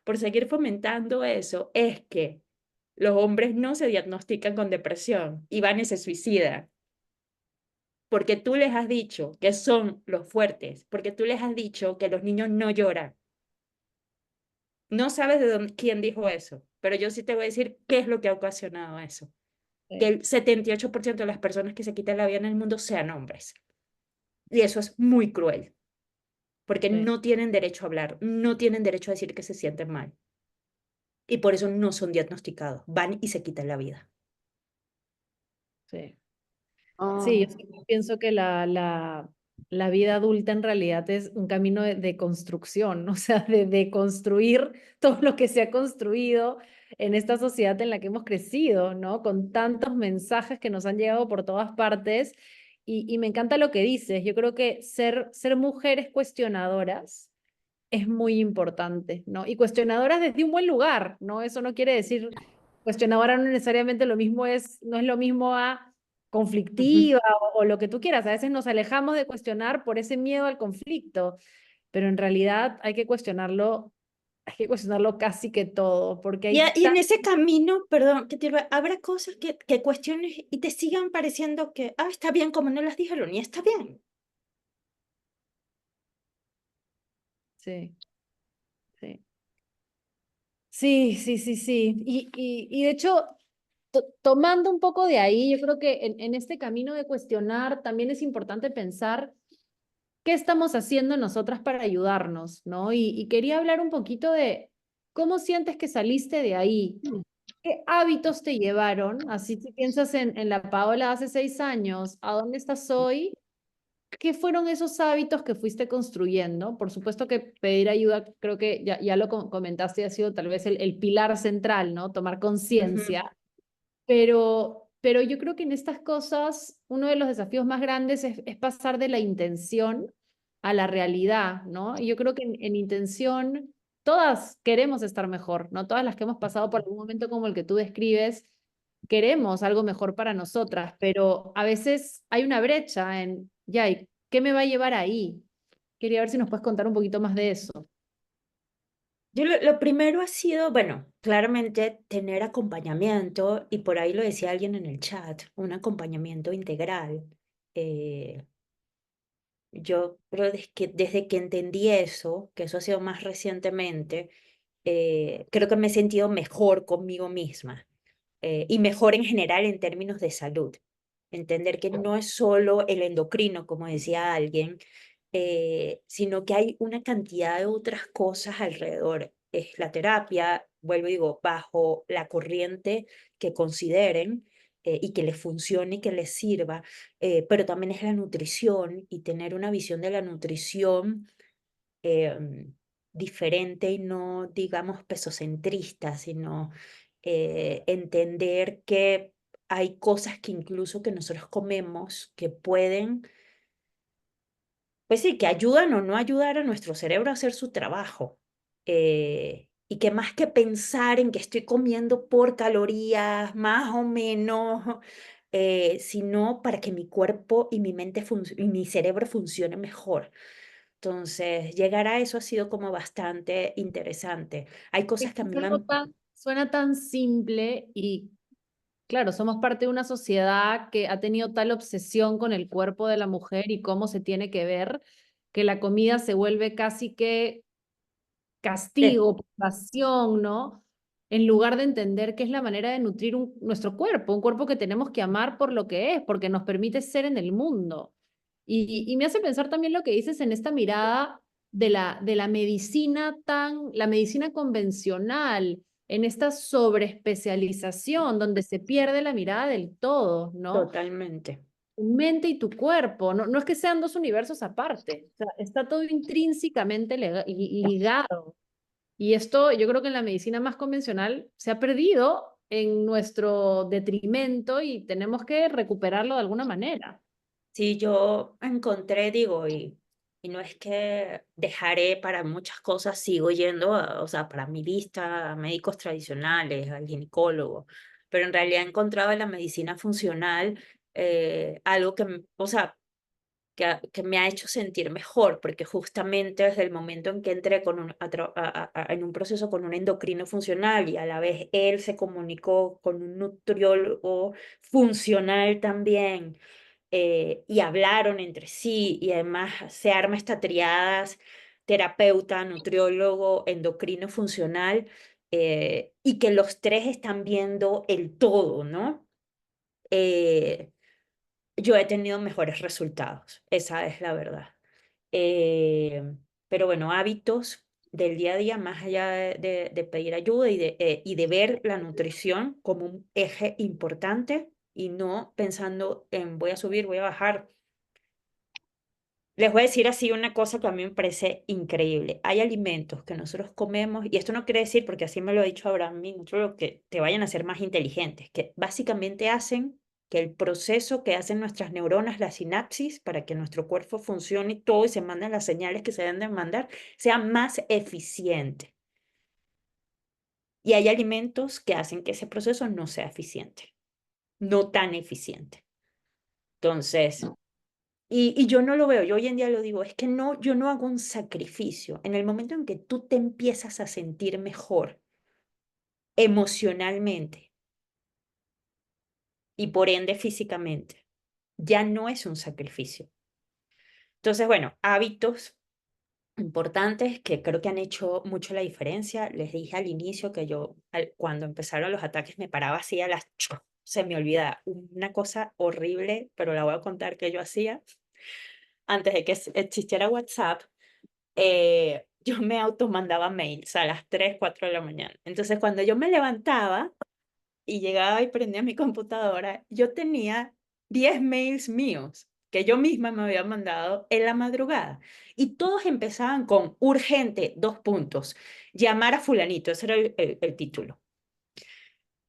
Speaker 2: Por seguir fomentando eso, es que los hombres no se diagnostican con depresión y van y se suicidan. Porque tú les has dicho que son los fuertes, porque tú les has dicho que los niños no lloran. No sabes de dónde, quién dijo eso, pero yo sí te voy a decir qué es lo que ha ocasionado eso. Que
Speaker 1: sí,
Speaker 2: el 78% de las personas que se quitan la vida en el mundo sean hombres. Y eso es muy cruel, porque
Speaker 1: sí,
Speaker 2: no tienen derecho a hablar, no tienen derecho a decir que se sienten mal. Y por eso no son diagnosticados, van y se quitan la vida.
Speaker 1: sí. Sí, yo
Speaker 2: Oh.
Speaker 1: sí pienso que la vida adulta en realidad es un camino de construcción, ¿no? O sea, de construir todo lo que se ha construido en esta sociedad en la que hemos crecido, ¿no? Con tantos mensajes que nos han llegado por todas partes. Y me encanta lo que dices. Yo creo que ser mujeres cuestionadoras es muy importante, ¿no? Y cuestionadoras desde un buen lugar, ¿no? Eso no quiere decir, cuestionadora no necesariamente lo mismo es, no es lo mismo a
Speaker 2: Ujú.
Speaker 1: conflictiva o lo que tú quieras. A veces nos alejamos de cuestionar por ese miedo al conflicto, pero en realidad hay que cuestionarlo casi que todo, porque hay
Speaker 2: Y en ese camino, perdón, habrá cosas que cuestiones y te sigan pareciendo que, está bien como no las dijeron y está bien.
Speaker 1: Sí, sí. Sí, sí, sí, sí. Y de hecho, tomando un poco de ahí, yo creo que en este camino de cuestionar también es importante pensar qué estamos haciendo nosotras para ayudarnos, ¿no? Y quería hablar un poquito de cómo sientes que saliste de ahí. ¿Qué hábitos te llevaron? Así si piensas en la Paola de hace 6 años, ¿a dónde estás hoy? ¿Qué fueron esos hábitos que fuiste construyendo? Por supuesto que pedir ayuda, creo que ya lo comentaste, ha sido tal vez el pilar central, ¿no? Tomar
Speaker 2: Ujú.
Speaker 1: conciencia. Pero yo creo que en estas cosas uno de los desafíos más grandes es pasar de la intención a la realidad, ¿no? Y yo creo que en intención todas queremos estar mejor, ¿no? Todas las que hemos pasado por algún momento como el que tú describes, queremos algo mejor para nosotras, pero a veces hay una brecha en, ya, ¿y qué me va a llevar ahí? Quería ver si nos puedes contar un poquito más de eso.
Speaker 2: Yo lo primero ha sido, bueno, claramente tener acompañamiento, y por ahí lo decía alguien en el chat, un acompañamiento integral. Eh, yo creo desde que entendí eso, que eso ha sido más recientemente, creo que me he sentido mejor conmigo misma, y mejor en general en términos de salud. Entender que no es solo el endocrino, como decía alguien, sino que hay una cantidad de otras cosas alrededor. Es la terapia, vuelvo y digo, bajo la corriente que consideren, y que les funcione y que les sirva, pero también es la nutrición y tener una visión de la nutrición em, diferente y no, digamos, pesocentrista, sino entender que hay cosas que incluso que nosotros comemos que pueden, pues sí, que ayudan o no ayudar a nuestro cerebro a hacer su trabajo. Y que más que pensar en que estoy comiendo por calorías, más o menos, sino para que mi cuerpo y mi mente y mi cerebro funcione mejor. Entonces, llegar a eso ha sido como bastante interesante. Hay
Speaker 1: Es
Speaker 2: cosas que a
Speaker 1: que
Speaker 2: mí me han...
Speaker 1: suena tan simple y claro, somos parte de una sociedad que ha tenido tal obsesión con el cuerpo de la mujer y cómo se tiene que ver, que la comida se vuelve casi que
Speaker 2: eh,
Speaker 1: castigo, pasión, ¿no? En lugar de entender que es la manera de nutrir nuestro cuerpo, un cuerpo que tenemos que amar por lo que es, porque nos permite ser en el mundo. Y me hace pensar también lo que dices en esta mirada de la medicina la medicina convencional, en esta sobreespecialización donde se pierde la mirada del todo, ¿no?
Speaker 2: Totalmente.
Speaker 1: Tu mente y tu cuerpo, no, no es que sean dos universos aparte, o sea, está todo intrínsecamente ligado. Y esto yo creo que en la medicina más convencional se ha perdido en nuestro detrimento y tenemos que recuperarlo de alguna manera.
Speaker 2: Sí, yo encontré, digo, y no es que dejaré para muchas cosas, sigo yendo, o sea, para mi vista, a médicos tradicionales, al ginecólogo, pero en realidad he encontrado en la medicina funcional algo que, o sea, que me ha hecho sentir mejor, porque justamente desde el momento en que entré con en un proceso con un endocrino funcional y a la vez él se comunicó con un nutriólogo funcional también, y hablaron entre sí y además se arma esta triadas terapeuta, nutriólogo, endocrino funcional, y que los tres están viendo el todo, ¿no? Eh, yo he tenido mejores resultados, esa es la verdad. Eh, pero bueno, hábitos del día a día, más allá de pedir ayuda y de ver la nutrición como un eje importante y no pensando en voy a subir, voy a bajar. Les voy a decir así una cosa que a mí me parece increíble. Hay alimentos que nosotros comemos, y esto no quiere decir, porque así me lo ha dicho Abraham, lo que te vayan a hacer más inteligentes, que básicamente hacen que el proceso que hacen nuestras neuronas, la sinapsis, para que nuestro cuerpo funcione y todo y se manden las señales que se deben de mandar, sea más eficiente. Y hay alimentos que hacen que ese proceso no sea eficiente, no tan eficiente. Entonces, y yo no lo veo, yo hoy en día lo digo, es que no, yo no hago un sacrificio. En el momento en que tú te empiezas a sentir mejor emocionalmente y por ende físicamente, ya no es un sacrificio. Entonces, bueno, hábitos importantes que creo que han hecho mucho la diferencia. Les dije al inicio que yo, cuando empezaron los ataques, me paraba así a las... Se me olvida una cosa horrible, pero la voy a contar que yo hacía antes de que existiera WhatsApp. Yo me automandaba mails a las 3 4 de la mañana. Entonces, cuando yo me levantaba y llegaba y prendía mi computadora, yo tenía 10 mails míos que yo misma me había mandado en la madrugada. Y todos empezaban con urgente, dos puntos, llamar a fulanito, ese era el título.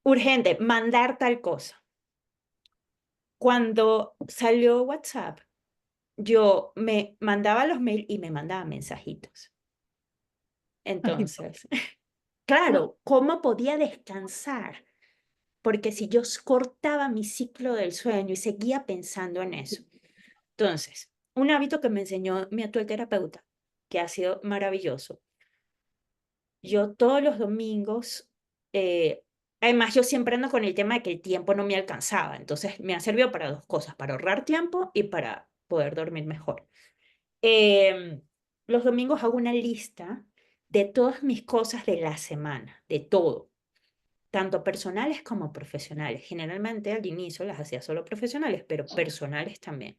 Speaker 2: Urgente, mandar tal cosa. Cuando salió WhatsApp, yo me mandaba los mails y me mandaba mensajitos.
Speaker 1: Ay,
Speaker 2: Entonces,
Speaker 1: no.
Speaker 2: claro, ¿cómo podía descansar? Porque si yo cortaba mi ciclo del sueño y seguía pensando en eso. Entonces, un hábito que me enseñó mi actual terapeuta, que ha sido maravilloso, Yo todos los domingos, eh, además yo siempre ando con el tema de que el tiempo no me alcanzaba, entonces me ha servido para dos cosas, para ahorrar tiempo y para poder dormir mejor. Em, los domingos hago una lista de todas mis cosas de la semana, de todo, tanto personales como profesionales. Generalmente al inicio las hacía solo profesionales, pero personales también.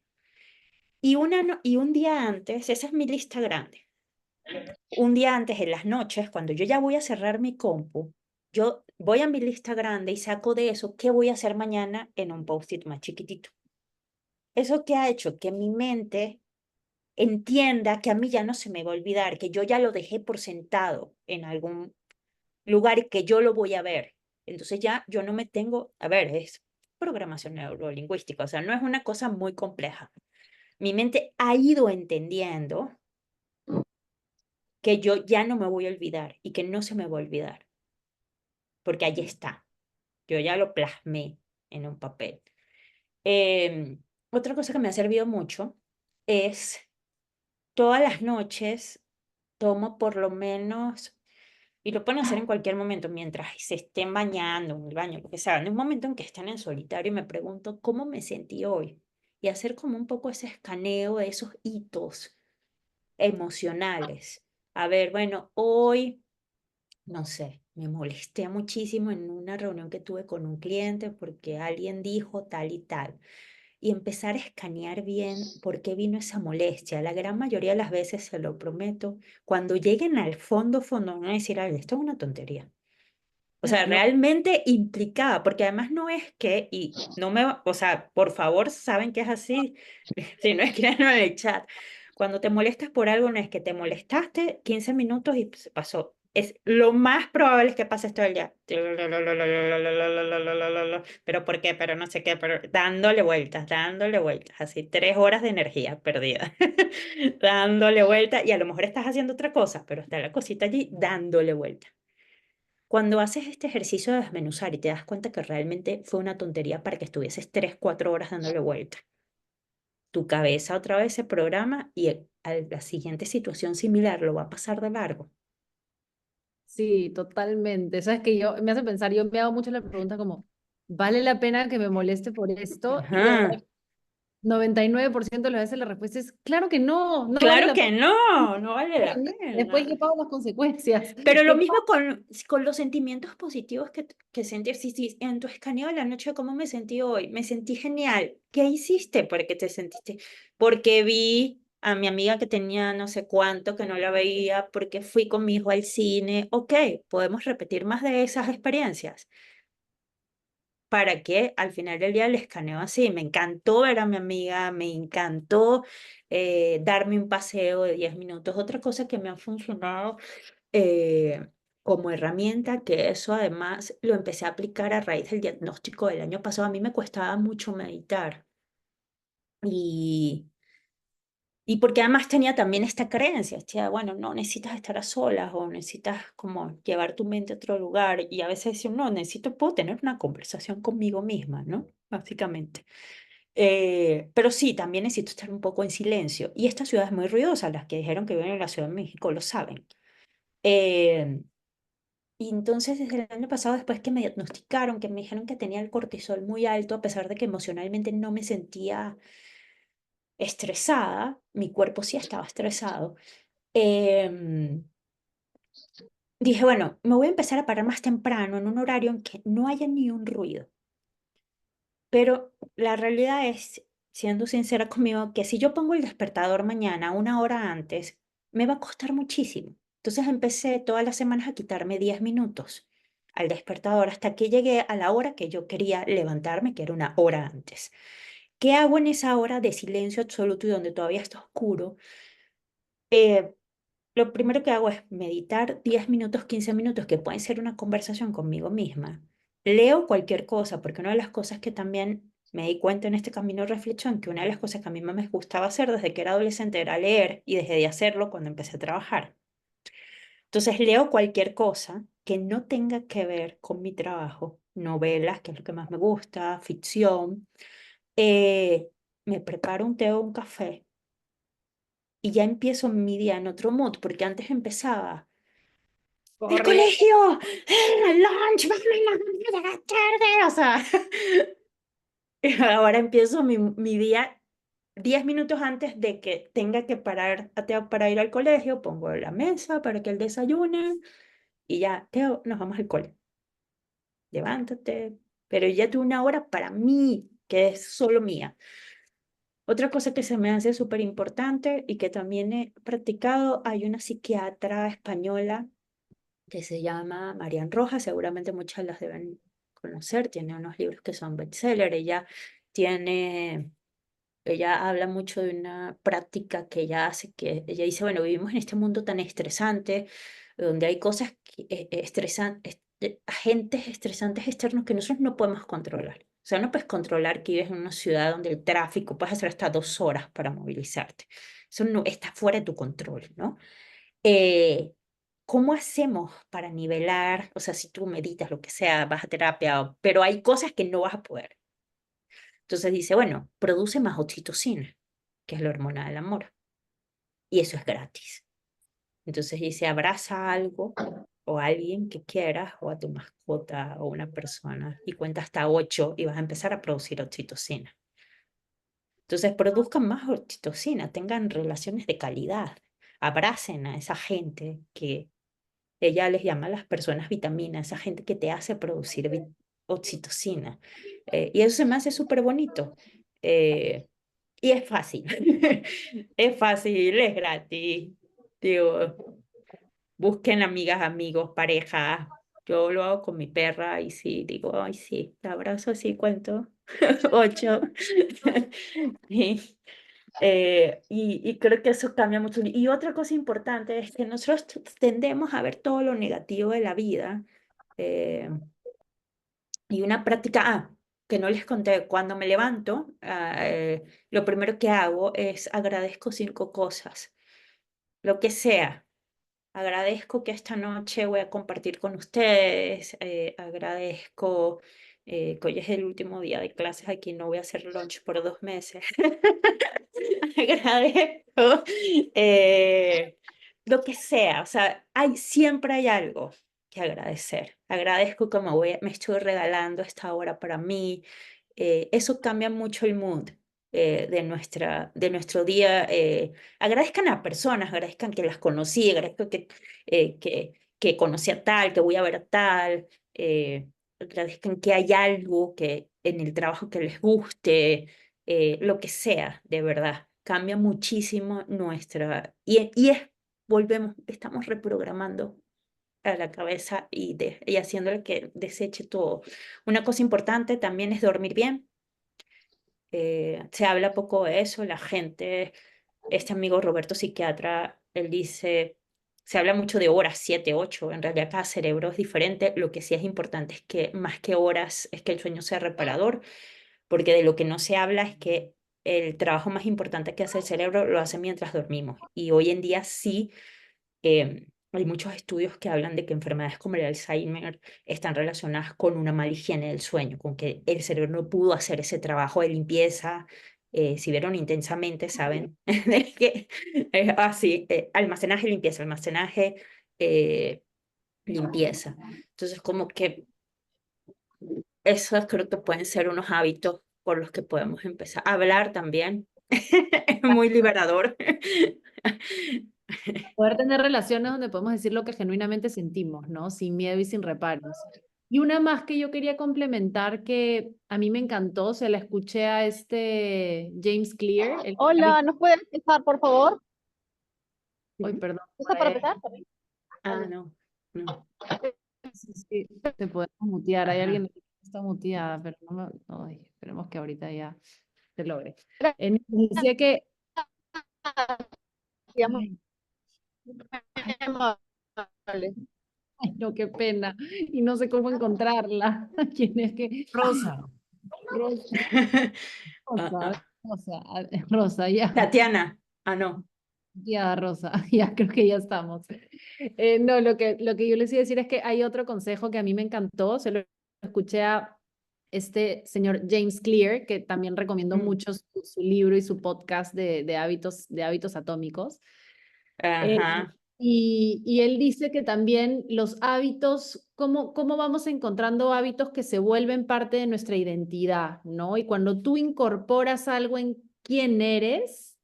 Speaker 2: Y un día antes, esa es mi lista grande. Un día antes, en las noches, cuando yo ya voy a cerrar mi compu, yo voy a mi lista grande y saco de eso qué voy a hacer mañana en un post-it más chiquitito. Eso que ha hecho que mi mente entienda que a mí ya no se me va a olvidar, que yo ya lo dejé por sentado en algún lugar y que yo lo voy a ver. Entonces ya yo no me tengo, a ver, es programación neurolingüística, o sea, no es una cosa muy compleja. Mi mente ha ido entendiendo que yo ya no me voy a olvidar y que no se me va a olvidar, porque ahí está. Yo ya lo plasmé en un papel. Em, Otra cosa que me ha servido mucho es todas las noches tomo por lo menos, y lo pueden hacer en cualquier momento, mientras se estén bañando, en el baño, lo que sea, en un momento en que estén en solitario y me pregunto cómo me sentí hoy y hacer como un poco ese escaneo de esos hitos emocionales. A ver, bueno, hoy, no sé, me molesté muchísimo en una reunión que tuve con un cliente porque alguien dijo tal y tal y empezar a escanear bien por qué vino esa molestia. La gran mayoría de las veces, se lo prometo, cuando lleguen al fondo, fondo, van a decir, ay, esto es una tontería. O sea,
Speaker 1: No,
Speaker 2: realmente implicada, porque además no es que, y no me, o sea, por favor, saben que es así, si no escriban en el chat. Cuando te molestas por algo, no es que te molestaste 15 minutos y se pasó. Es lo más probable es que pases todo el día. Pero ¿por qué? Pero no sé qué, pero dándole vueltas, así 3 horas de energía perdida, dándole vueltas, y a lo mejor estás haciendo otra cosa, pero está la cosita allí dándole vueltas. Cuando haces este ejercicio de desmenuzar y te das cuenta que realmente fue una tontería para que estuvieses 3, 4 horas dándole vuelta, tu cabeza otra vez se programa y a la siguiente situación similar lo va a pasar de largo.
Speaker 1: sí, totalmente. Sabes que yo me hace pensar, yo me hago mucho la pregunta como, ¿vale la pena que me moleste por esto? Y de
Speaker 2: Ajá.
Speaker 1: verdad, 99% de las veces la respuesta es, claro que no, no vale
Speaker 2: Claro
Speaker 1: la
Speaker 2: que
Speaker 1: pena.
Speaker 2: no, no vale la
Speaker 1: Después yo
Speaker 2: pena.
Speaker 1: pago las consecuencias.
Speaker 2: Pero lo
Speaker 1: Yo
Speaker 2: mismo
Speaker 1: pago.
Speaker 2: con los sentimientos positivos que sentir. Si en tu escaneo de la noche, ¿cómo me sentí hoy? Me sentí genial. ¿Qué hiciste para que te sentiste? Porque vi a mi amiga que tenía no sé cuánto que no la veía, porque fui con mi hijo al cine. Ok, podemos repetir más de esas experiencias. Para que al final del día el escaneo así. Me encantó ver a mi amiga, me encantó darme un paseo de 10 minutos. Otra cosa que me ha funcionado eh, como herramienta, que eso además lo empecé a aplicar a raíz del diagnóstico del año pasado. A mí me costaba mucho meditar y, y porque además tenía también esta creencia, decía, bueno, no necesitas estar a solas o necesitas como llevar tu mente a otro lugar y a veces decía, no, necesito, puedo tener una conversación conmigo misma, ¿no? Básicamente. Pero sí, también necesito estar un poco en silencio. Y esta ciudad es muy ruidosa, las que dijeron que viven en la Ciudad de México lo saben. Eh, Y entonces desde el año pasado, después que me diagnosticaron, que me dijeron que tenía el cortisol muy alto, a pesar de que emocionalmente no me sentía estresada, mi cuerpo sí estaba estresado, em, dije, bueno, me voy a empezar a parar más temprano, en un horario en que no haya ni un ruido. Pero la realidad es, siendo sincera conmigo, que si yo pongo el despertador mañana 1 hora antes, me va a costar muchísimo. Entonces empecé todas las semanas a quitarme 10 minutos al despertador hasta que llegué a la hora que yo quería levantarme, que era 1 hora antes. ¿Qué hago en esa hora de silencio absoluto y donde todavía está oscuro? Eh, lo primero que hago es meditar 10 minutos, 15 minutos, que pueden ser una conversación conmigo misma. Leo cualquier cosa, porque una de las cosas que también me di cuenta en este camino de reflexión, que una de las cosas que a mí más me gustaba hacer desde que era adolescente era leer y dejé de hacerlo cuando empecé a trabajar. Entonces leo cualquier cosa que no tenga que ver con mi trabajo, novelas, que es lo que más me gusta, ficción. eh, Me preparo un té o un café y ya empiezo mi día en otro mood, porque antes empezaba ¡el
Speaker 1: corre.
Speaker 2: colegio! ¡El lunch! ¡Vamos a llegar tarde! O sea, ahora empiezo mi día 10 minutos antes de que tenga que parar a Teo para ir al colegio, pongo la mesa para que él desayune y ya, Teo, nos vamos al cole. Levántate. Pero ya tuve una hora para mí, que es solo mía. Otra cosa que se me hace súper importante y que también he practicado, hay una psiquiatra española que se llama Marian Rojas, seguramente muchas las deben conocer, tiene unos libros que son bestseller, tiene, ella habla mucho de una práctica que ella hace, que ella dice, bueno, vivimos en este mundo tan estresante, donde hay cosas agentes estresantes externos que nosotros no podemos controlar. O sea, no puedes controlar que vives en una ciudad donde el tráfico puedes hacer hasta 2 horas para movilizarte. Eso no está fuera de tu control, ¿no? Eh, ¿Cómo hacemos para nivelar? O sea, si tú meditas, lo que sea, vas a terapia, pero hay cosas que no vas a poder. Entonces dice, bueno, produce más oxitocina, que es la hormona del amor, y eso es gratis. Entonces dice, abraza algo o a alguien que quieras, o a tu mascota o una persona, y cuenta hasta 8 y vas a empezar a producir oxitocina. Entonces produzcan más oxitocina, tengan relaciones de calidad, abracen a esa gente que ella les llama a las personas vitamina, esa gente que te hace producir oxitocina. Y eso se me hace súper bonito. Eh, y es fácil. Es fácil, es gratis. Digo, busquen amigas, amigos, pareja. Yo lo hago con mi perra y sí, digo, ay, sí, la abrazo así, ¿cuánto? 8. Sí. Y creo que eso cambia mucho. Y otra cosa importante es que nosotros tendemos a ver todo lo negativo de la vida. eh, y una práctica, que no les conté, cuando me levanto, lo primero que hago es agradezco 5 cosas, lo que sea. Agradezco que esta noche voy a compartir con ustedes. Agradezco que hoy es el último día de clases aquí, no voy a hacer lunch por 2 meses. Agradezco lo que sea. O sea, siempre hay algo que agradecer. Agradezco que me estoy regalando esta hora para mí. Eso cambia mucho el mood de nuestro día. Agradezcan a personas, agradezcan que las conocí, agradezco que conocí a tal, que voy a ver a tal. Agradezcan que hay algo que en el trabajo que les guste, lo que sea, de verdad. Cambia muchísimo volvemos, estamos reprogramando a la cabeza y haciéndole que deseche todo. Una cosa importante también es dormir bien. Se habla poco de eso, la gente, este amigo Roberto, psiquiatra, él dice, se habla mucho de horas, 7, 8, en realidad cada cerebro es diferente, lo que sí es importante es que más que horas, es que el sueño sea reparador, porque de lo que no se habla es que el trabajo más importante que hace el cerebro lo hace mientras dormimos, y hoy en día sí. Hay muchos estudios que hablan de que enfermedades como el Alzheimer están relacionadas con una mala higiene del sueño, con que el cerebro no pudo hacer ese trabajo de limpieza. Si vieron intensamente, saben de que es así, almacenaje, limpieza, almacenaje, limpieza. Entonces, como que esos creo que pueden ser unos hábitos por los que podemos empezar a hablar también. Es muy liberador.
Speaker 1: Poder tener relaciones donde podemos decir lo que genuinamente sentimos, ¿no? Sin miedo y sin reparos. Y una más que yo quería complementar que a mí me encantó, se la escuché a este James Clear, el
Speaker 3: Hola, ¿nos puede empezar, por favor?
Speaker 1: Ay, perdón,
Speaker 3: ¿Está para empezar también?
Speaker 2: No, no.
Speaker 1: sí, sí, te podemos mutear. Hay
Speaker 2: Ajá.
Speaker 1: alguien que está muteada, pero ay, esperemos que ahorita ya se logre.
Speaker 3: Gracias,
Speaker 1: Nos decía que,
Speaker 3: muy
Speaker 1: ay, ay,
Speaker 3: amable.
Speaker 1: ay, no, qué pena. Y no sé cómo encontrarla. ¿Quién es que?
Speaker 2: Rosa.
Speaker 1: Rosa,
Speaker 2: Ah,
Speaker 1: Rosa,
Speaker 2: ah.
Speaker 1: Rosa, Rosa, ya.
Speaker 2: Tatiana. No.
Speaker 1: Ya, Rosa, ya creo que ya estamos. No, lo que yo les iba a decir es que hay otro consejo que a mí me encantó, se lo escuché a este señor James Clear, que también recomiendo
Speaker 2: Mm,
Speaker 1: mucho su libro y su podcast de hábitos atómicos. Eh,
Speaker 2: Ajá.
Speaker 1: Y él dice que también los hábitos, cómo vamos encontrando hábitos que se vuelven parte de nuestra identidad, ¿no? Y cuando tú incorporas algo en quién eres,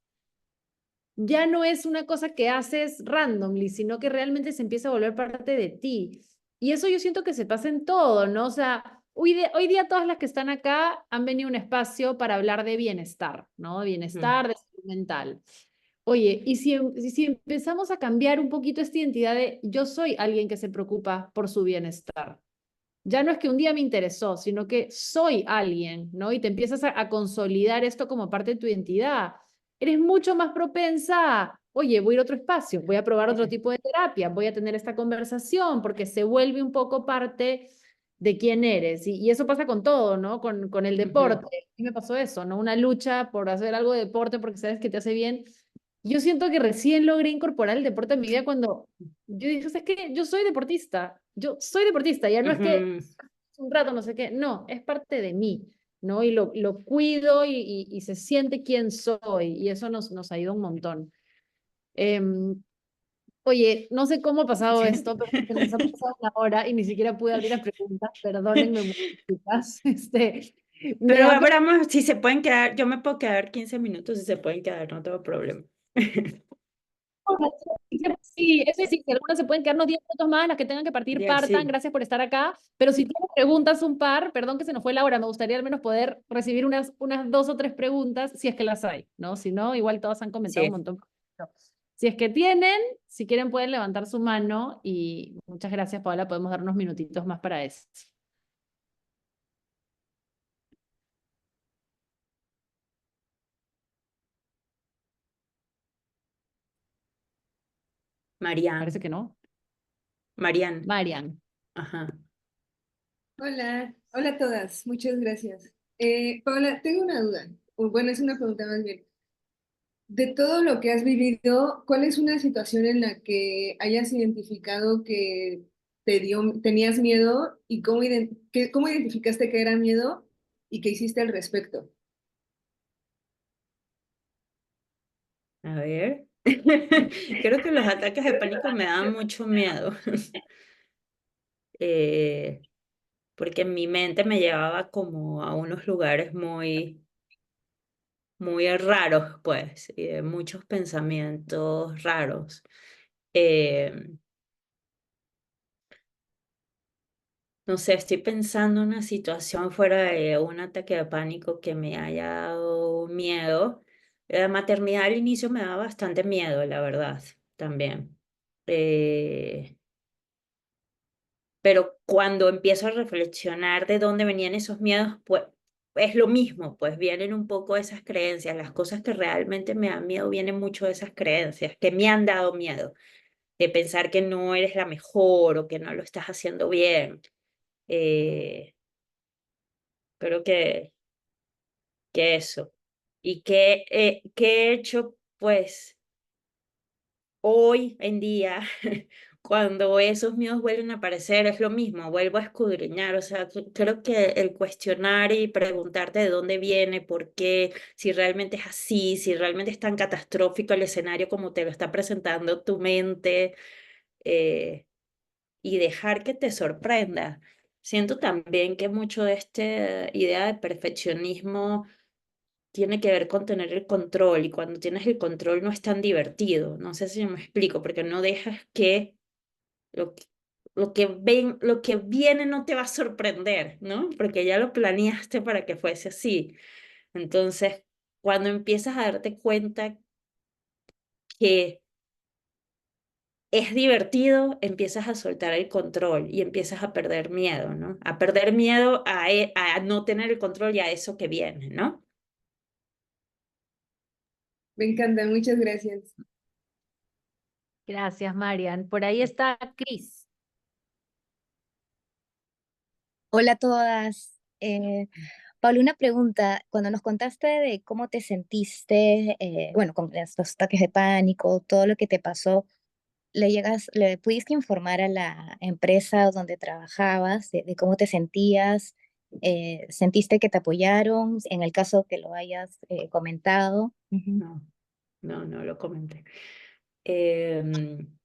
Speaker 1: ya no es una cosa que haces randomly, sino que realmente se empieza a volver parte de ti. Y eso yo siento que se pasa en todo, ¿no? O sea, hoy día todas las que están acá han venido a un espacio para hablar de bienestar, ¿no? De
Speaker 2: Mm.
Speaker 1: bienestar, de salud mental. Oye, y si empezamos a cambiar un poquito esta identidad de yo soy alguien que se preocupa por su bienestar. Ya no es que un día me interesó, sino que soy alguien, ¿no? Y te empiezas a consolidar esto como parte de tu identidad. Eres mucho más propensa a, oye, voy a ir a otro espacio, voy a probar otro tipo de terapia, voy a tener esta conversación, porque se vuelve un poco parte de quién eres. Y eso pasa con todo, ¿no? Con el
Speaker 2: Ujú.
Speaker 1: deporte. A mí me pasó eso, ¿no? Una lucha por hacer algo de deporte porque sabes que te hace bien. Yo siento que recién logré incorporar el deporte a mi vida cuando yo dije, ¿sabes qué? Yo soy deportista, ya no es que
Speaker 2: Ujú.
Speaker 1: un rato, no sé qué, no, es parte de mí, ¿no? Y lo cuido y se siente quién soy, y eso nos ayuda un montón. Em, Oye, no sé cómo ha pasado esto, pero se nos ha pasado una hora y ni siquiera pude abrir las preguntas, perdónenme, muchachas. Me
Speaker 2: Pero
Speaker 1: da
Speaker 2: abramos, si se pueden quedar, yo me puedo quedar 15 minutos si se pueden quedar, no tengo problema.
Speaker 1: Sí, eso sí, si algunas se pueden quedar unos 10 minutos más, las que tengan que partir
Speaker 2: Ya,
Speaker 1: partan,
Speaker 2: sí,
Speaker 1: gracias por estar acá, pero si tienen preguntas un par, perdón que se nos fue la hora, me gustaría al menos poder recibir unas 2 o 3 preguntas, si es que las hay, ¿no? Si no, igual todos han comentado un
Speaker 2: sí.
Speaker 1: montón. Si es que tienen, si quieren pueden levantar su mano y muchas gracias, Paola, podemos dar unos minutitos más para eso. Parece
Speaker 2: Marian,
Speaker 1: que no.
Speaker 2: Marian,
Speaker 1: Marian.
Speaker 2: ajá.
Speaker 4: Hola, hola a todas, muchas gracias. Paola, tengo una duda, o bueno, es una pregunta más bien. De todo lo que has vivido, ¿cuál es una situación en la que hayas identificado que tenías miedo y cómo identificaste que era miedo y qué hiciste al respecto?
Speaker 2: A ver. Creo que los ataques de pánico me dan mucho miedo. eh, Porque en mi mente me llevaba como a unos lugares muy raros, pues, y de muchos pensamientos raros. Eh, no sé, estoy pensando en una situación fuera de un ataque de pánico que me haya dado miedo. La maternidad al inicio me daba bastante miedo, la verdad, también. Eh, Pero cuando empiezo a reflexionar de dónde venían esos miedos, pues es lo mismo, pues vienen un poco esas creencias, las cosas que realmente me dan miedo vienen mucho de esas creencias, que me han dado miedo, de pensar que no eres la mejor o que no lo estás haciendo bien. Eh, Creo que eso. ¿Y qué he hecho? Pues hoy en día, cuando esos miedos vuelven a aparecer, es lo mismo, vuelvo a escudriñar, o sea, creo que el cuestionar y preguntarte de dónde viene, por qué, si realmente es así, si realmente es tan catastrófico el escenario como te lo está presentando tu mente, eh, y dejar que te sorprenda. Siento también que mucho de esta idea de perfeccionismo tiene que ver con tener el control y cuando tienes el control no es tan divertido. No sé si me explico, porque no dejas que lo que, lo que viene no te va a sorprender, ¿no? Porque ya lo planeaste para que fuese así. Entonces, cuando empiezas a darte cuenta que es divertido, empiezas a soltar el control y empiezas a perder miedo, ¿no? A perder miedo a no tener el control y a eso que viene, ¿no?
Speaker 4: Me encanta, muchas gracias.
Speaker 1: Gracias, Marian. Por ahí está Cris.
Speaker 5: Hola a todas. Paula, una pregunta. Cuando nos contaste de cómo te sentiste, bueno, con estos ataques de pánico, todo lo que te pasó, le pudiste informar a la empresa donde trabajabas de cómo te sentías? ¿Sentiste que te apoyaron en el caso que lo hayas comentado? Ujú.
Speaker 2: No, no lo comenté.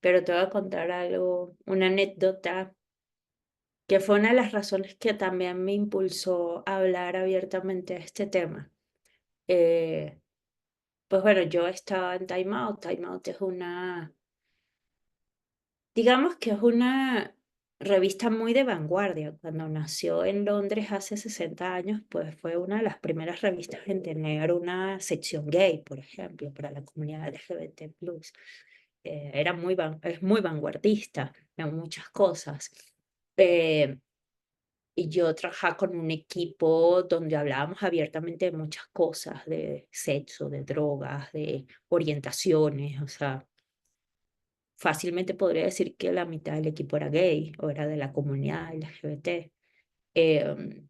Speaker 2: Pero te voy a contar algo, una anécdota que fue una de las razones que también me impulsó a hablar abiertamente de este tema. Eh, pues bueno, yo estaba en Time Out. Time Out es digamos que es una revista muy de vanguardia. Cuando nació en Londres hace 60 años, pues fue una de las primeras revistas en tener una sección gay, por ejemplo, para la comunidad LGBT+. Es muy vanguardista en muchas cosas. Eh, y yo trabajaba con un equipo donde hablábamos abiertamente de muchas cosas, de sexo, de drogas, de orientaciones. O sea, fácilmente podría decir que la mitad del equipo era gay o era de la comunidad LGBT. Em,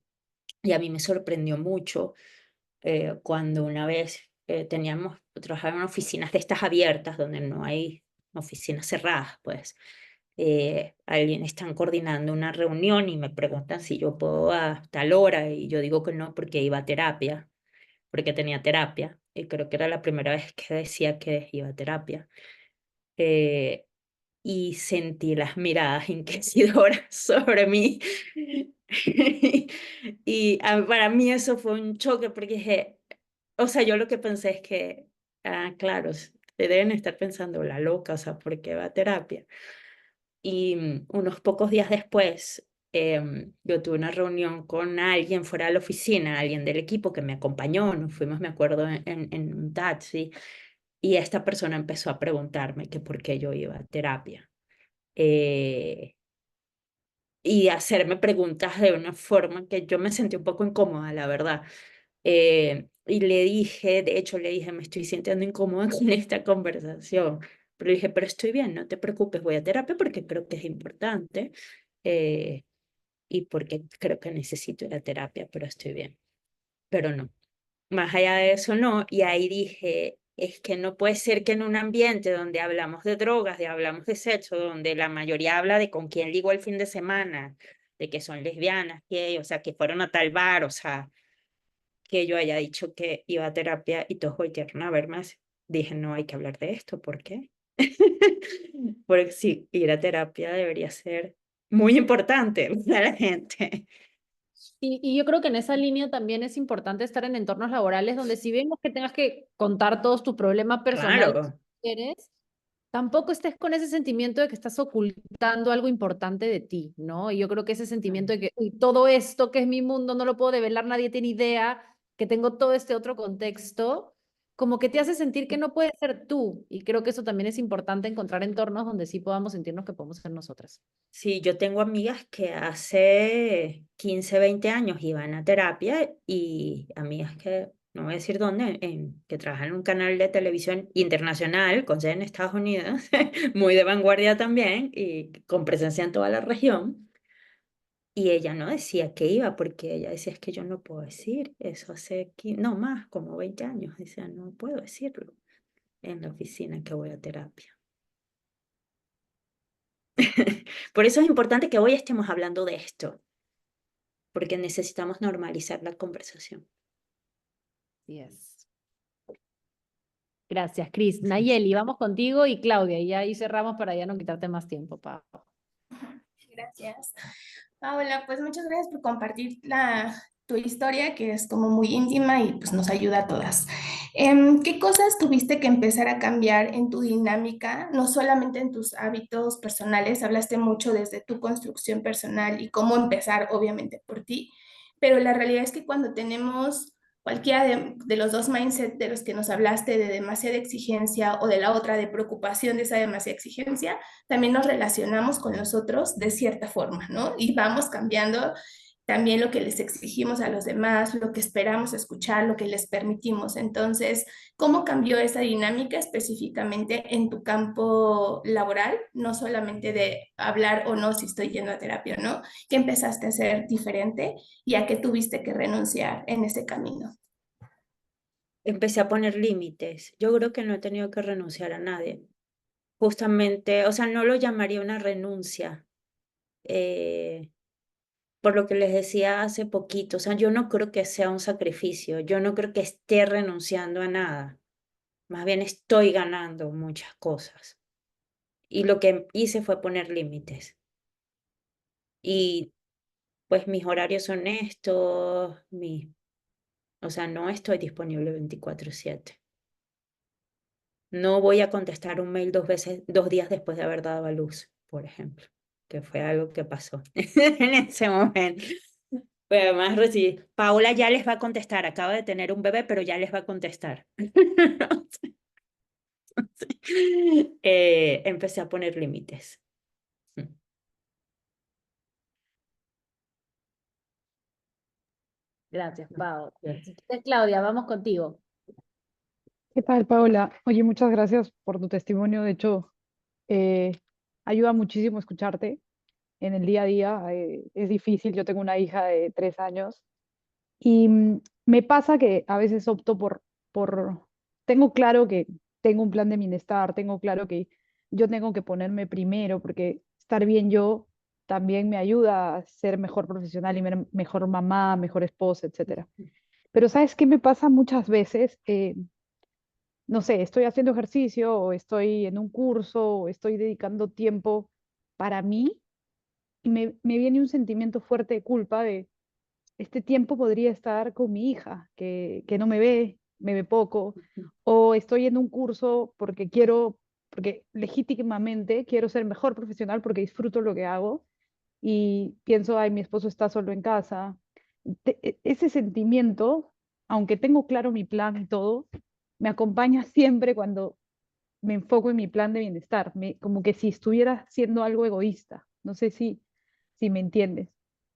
Speaker 2: y a mí me sorprendió mucho cuando una vez trabajaba en oficinas de estas abiertas, donde no hay oficinas cerradas, pues alguien están coordinando una reunión y me preguntan si yo puedo a tal hora y yo digo que no porque iba a terapia, porque tenía terapia y creo que era la primera vez que decía que iba a terapia. Eh, y sentí las miradas inquisidores sobre mí. Y para mí eso fue un choque porque dije, o sea, yo lo que pensé es que, claro, deben estar pensando la loca, o sea, ¿por qué va a terapia? Y unos pocos días después, yo tuve una reunión con alguien fuera de la oficina, alguien del equipo que me acompañó, nos fuimos, me acuerdo, en un taxi, y esta persona empezó a preguntarme que por qué yo iba a terapia. eh, y hacerme preguntas de una forma que yo me sentí un poco incómoda, la verdad. Y le dije, de hecho le dije, me estoy sintiendo incómoda con esta conversación. Pero le dije, pero estoy bien, no te preocupes, voy a terapia porque creo que es importante eh, y porque creo que necesito ir a terapia, pero estoy bien. Pero no, más allá de eso no. Y ahí dije, es que no puede ser que en un ambiente donde hablamos de drogas, de hablamos de sexo, donde la mayoría habla de con quién ligó el fin de semana, de que son lesbianas, que, o sea, que fueron a tal bar, o sea, que yo haya dicho que iba a terapia y todos voltearon a verme así. Dije, no hay que hablar de esto, ¿por qué? Porque sí, ir a terapia debería ser muy importante para la gente.
Speaker 1: Y yo creo que en esa línea también es importante estar en entornos laborales donde si vemos que tengas que contar todos tus problemas personales,
Speaker 2: Claro,
Speaker 1: eres, tampoco estés con ese sentimiento de que estás ocultando algo importante de ti, ¿no? Y yo creo que ese sentimiento de que "Uy, todo esto que es mi mundo no lo puedo develar, nadie tiene idea, que tengo todo este otro contexto, como que te hace sentir que no puedes ser tú. Y creo que eso también es importante encontrar entornos donde sí podamos sentirnos que podemos ser nosotras.
Speaker 2: sí, yo tengo amigas que hace 15, 20 años iban a terapia y amigas que, no voy a decir dónde, que trabajan en un canal de televisión internacional con sede en Estados Unidos, muy de vanguardia también y con presencia en toda la región. Y ella no decía que iba porque ella decía, es que yo no puedo decir eso hace, no más, como 20 años. Decía, no puedo decirlo en la oficina que voy a terapia. Por eso es importante que hoy estemos hablando de esto, porque necesitamos normalizar la conversación.
Speaker 1: Yes. Gracias, Cris. Nayeli, vamos contigo y Claudia, y ya ahí cerramos para ya no quitarte más tiempo, Pau.
Speaker 6: Gracias. Paola, pues muchas gracias por compartir tu historia, que es como muy íntima y pues nos ayuda a todas. ¿Qué cosas tuviste que empezar a cambiar en tu dinámica, no solamente en tus hábitos personales? Hablaste mucho desde tu construcción personal y cómo empezar, obviamente, por ti, pero la realidad es que cuando tenemos cualquiera de los dos mindset de los que nos hablaste, de demasiada exigencia o de la otra de preocupación de esa demasiada exigencia, también nos relacionamos con los otros de cierta forma, ¿no? Y vamos cambiando también lo que les exigimos a los demás, lo que esperamos escuchar, lo que les permitimos. Entonces, ¿cómo cambió esa dinámica específicamente en tu campo laboral? No solamente de hablar o no si estoy yendo a terapia o no, ¿qué empezaste a hacer diferente y a qué tuviste que renunciar en ese camino?
Speaker 2: Empecé a poner límites. Yo creo que no he tenido que renunciar a nadie. Justamente, o sea, no lo llamaría una renuncia. eh, por lo que les decía hace poquito, o sea, yo no creo que sea un sacrificio, yo no creo que esté renunciando a nada, más bien estoy ganando muchas cosas. Y lo que hice fue poner límites. Y pues mis horarios son estos, o sea, no estoy disponible 24/7. No voy a contestar un mail 2 días después de haber dado a luz, por ejemplo, que fue algo que pasó en ese momento. Pero además recibí, Paola ya les va a contestar, acaba de tener un bebé, pero ya les va a contestar. Empecé a poner límites.
Speaker 1: Gracias, Pau. Entonces, Claudia, vamos contigo.
Speaker 7: ¿Qué tal, Paola? Oye, muchas gracias por tu testimonio. De hecho, eh, ayuda muchísimo escucharte en el día a día. Es difícil. Yo tengo una hija de 3 años y me pasa que a veces opto tengo claro que tengo un plan de bienestar, tengo claro que yo tengo que ponerme primero porque estar bien yo también me ayuda a ser mejor profesional y mejor mamá, mejor esposa, etcétera. Pero ¿sabes qué me pasa muchas veces? No sé, estoy haciendo ejercicio o estoy en un curso o estoy dedicando tiempo para mí y me viene un sentimiento fuerte de culpa de este tiempo podría estar con mi hija, que no me ve poco, o estoy en un curso porque legítimamente quiero ser mejor profesional porque disfruto lo que hago y pienso, ay, mi esposo está solo en casa. Ese sentimiento, aunque tengo claro mi plan y todo, me acompaña siempre cuando me enfoco en mi plan de bienestar, como que si estuviera siendo algo egoísta. No sé si me entiendes.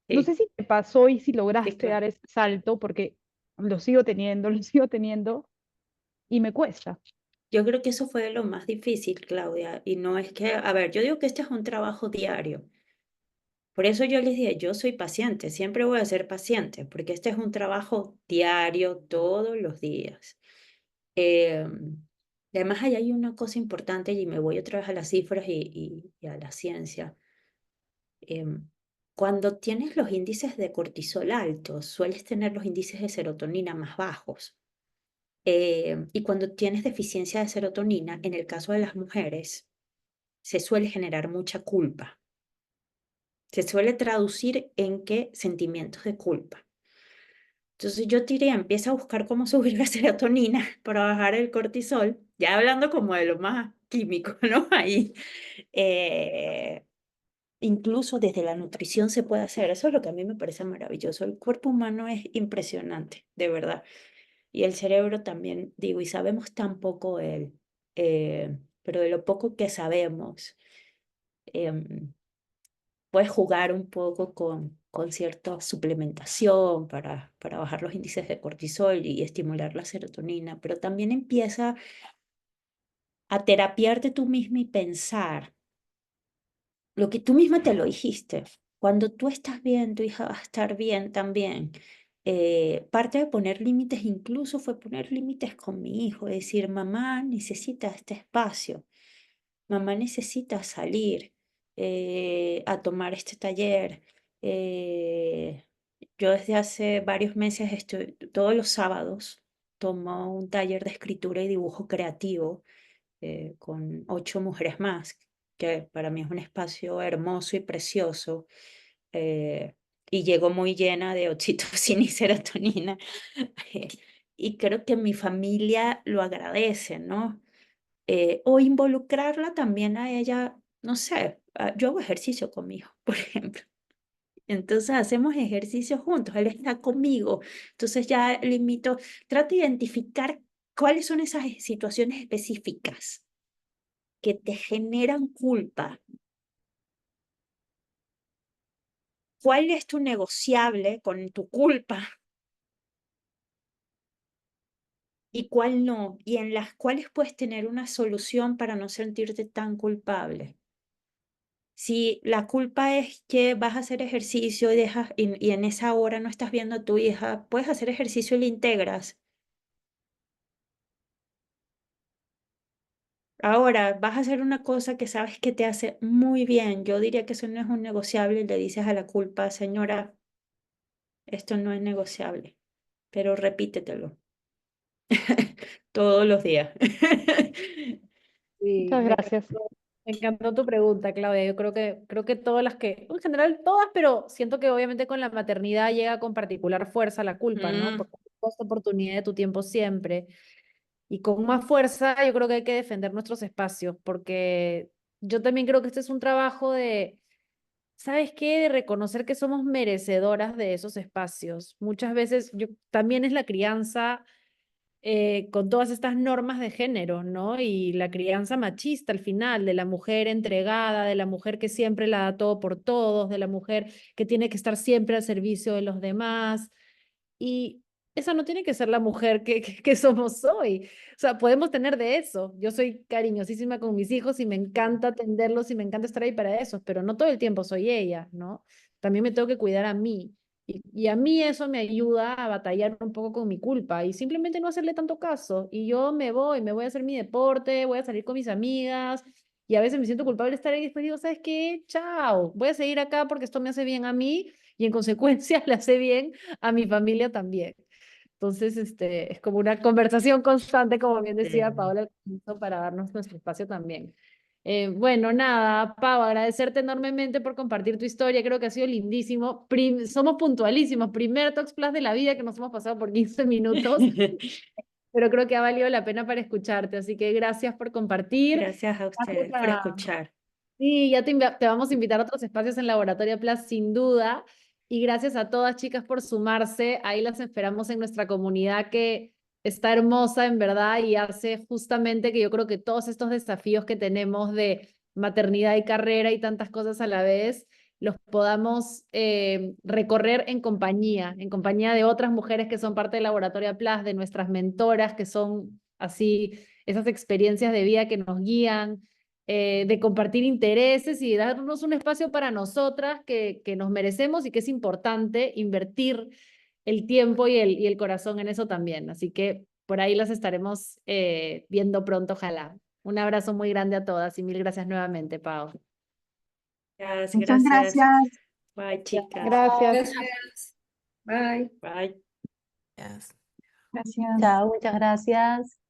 Speaker 7: No
Speaker 2: Sí,
Speaker 7: sé si te pasó y si
Speaker 2: sí,
Speaker 7: lograste
Speaker 2: claro.
Speaker 7: dar ese salto, porque lo sigo teniendo, lo sigo teniendo y me cuesta.
Speaker 2: Yo creo que eso fue lo más difícil, Claudia, y no es que, a ver, yo digo que este es un trabajo diario. Por eso yo les dije, yo soy paciente, siempre voy a ser paciente, porque este es un trabajo diario, todos los días. Y además, ahí hay una cosa importante y me voy otra vez a las cifras y a la ciencia. Em, Cuando tienes los índices de cortisol altos, sueles tener los índices de serotonina más bajos. Y cuando tienes deficiencia de serotonina, en el caso de las mujeres, se suele generar mucha culpa. Se suele traducir en qué sentimientos de culpa. Entonces yo tiré, empieza a buscar cómo subir la serotonina para bajar el cortisol, ya hablando como de lo más químico, ¿no? Ahí, eh, incluso desde la nutrición se puede hacer, eso es lo que a mí me parece maravilloso. El cuerpo humano es impresionante, de verdad. Y el cerebro también, digo, y sabemos tan poco de él, pero de lo poco que sabemos, em, puedes jugar un poco con cierta suplementación para bajar los índices de cortisol y estimular la serotonina, pero también empieza a terapiarte tú misma y pensar lo que tú misma te lo dijiste. Cuando tú estás bien, tu hija va a estar bien también. Parte de poner límites incluso fue poner límites con mi hijo, decir, mamá necesita este espacio. Mamá necesita salir a tomar este taller. Eh, yo desde hace varios meses estoy, todos los sábados tomo un taller de escritura y dibujo creativo con 8 mujeres más, que para mí es un espacio hermoso y precioso. eh, y llego muy llena de oxitocina y serotonina. Y creo que mi familia lo agradece, ¿no? O involucrarla también a ella, no sé, yo hago ejercicio con mi hijo, por ejemplo. Entonces hacemos ejercicio juntos, él está conmigo. Entonces ya le invito, trato de identificar cuáles son esas situaciones específicas que te generan culpa. ¿Cuál es tu negociable con tu culpa y cuál no? Y en las cuales puedes tener una solución para no sentirte tan culpable. Si la culpa es que vas a hacer ejercicio y en esa hora no estás viendo a tu hija, puedes hacer ejercicio y la integras. Ahora, vas a hacer una cosa que sabes que te hace muy bien. Yo diría que eso no es un negociable y le dices a la culpa, señora, esto no es negociable, pero repítetelo todos los días.
Speaker 1: Sí,
Speaker 7: Muchas
Speaker 1: me
Speaker 7: gracias.
Speaker 1: parece Me encantó tu pregunta, Claudia. Yo creo que todas las que, en general todas, pero siento que obviamente con la maternidad llega con particular fuerza la culpa, ¿no?
Speaker 2: Mm,
Speaker 1: Porque es oportunidad de tu tiempo siempre. Y con más fuerza yo creo que hay que defender nuestros espacios, porque yo también creo que este es un trabajo de, ¿sabes qué? De reconocer que somos merecedoras de esos espacios. Muchas veces yo, también es la crianza con todas estas normas de género, ¿no? Y la crianza machista al final, de la mujer entregada, de la mujer que siempre la da todo por todos, de la mujer que tiene que estar siempre al servicio de los demás. Y esa no tiene que ser la mujer que somos hoy. O sea, podemos tener de eso. Yo soy cariñosísima con mis hijos y me encanta atenderlos y me encanta estar ahí para eso, pero no todo el tiempo soy ella, ¿no? También me tengo que cuidar a mí. Y a mí eso me ayuda a batallar un poco con mi culpa y simplemente no hacerle tanto caso. Y yo me voy a hacer mi deporte, voy a salir con mis amigas y a veces me siento culpable de estar ahí y después digo, ¿sabes qué? Chao, voy a seguir acá porque esto me hace bien a mí y en consecuencia le hace bien a mi familia también. Entonces, es como una conversación constante, como bien decía
Speaker 2: sí.
Speaker 1: Paola, al comienzo, para darnos nuestro espacio también. Bueno, nada, Pau, agradecerte enormemente por compartir tu historia, creo que ha sido lindísimo. Somos puntualísimos, primer Talks Plus de la vida que nos hemos pasado por 15 minutos, pero creo que ha valido la pena para escucharte, así que gracias por compartir.
Speaker 2: Gracias a
Speaker 1: Gracias
Speaker 2: ustedes por escuchar.
Speaker 1: Sí, ya te vamos a invitar a otros espacios en Laboratorio Plus, sin duda. Y gracias a todas, chicas, por sumarse. Ahí las esperamos en nuestra comunidad que está hermosa, en verdad, y hace justamente que yo creo que todos estos desafíos que tenemos de maternidad y carrera y tantas cosas a la vez, los podamos recorrer en compañía de otras mujeres que son parte del Laboratorio Plus, de nuestras mentoras, que son así, esas experiencias de vida que nos guían de compartir intereses y darnos un espacio para nosotras que nos merecemos y que es importante invertir el tiempo y el corazón en eso también. Así que por ahí las estaremos viendo pronto, ojalá. Un abrazo muy grande a todas y mil gracias nuevamente, Pau.
Speaker 2: Gracias,
Speaker 3: Muchas
Speaker 2: gracias.
Speaker 3: gracias.
Speaker 2: Bye, chicas.
Speaker 7: Gracias.
Speaker 4: Gracias. Bye.
Speaker 2: Bye.
Speaker 3: Gracias. Chao, muchas gracias.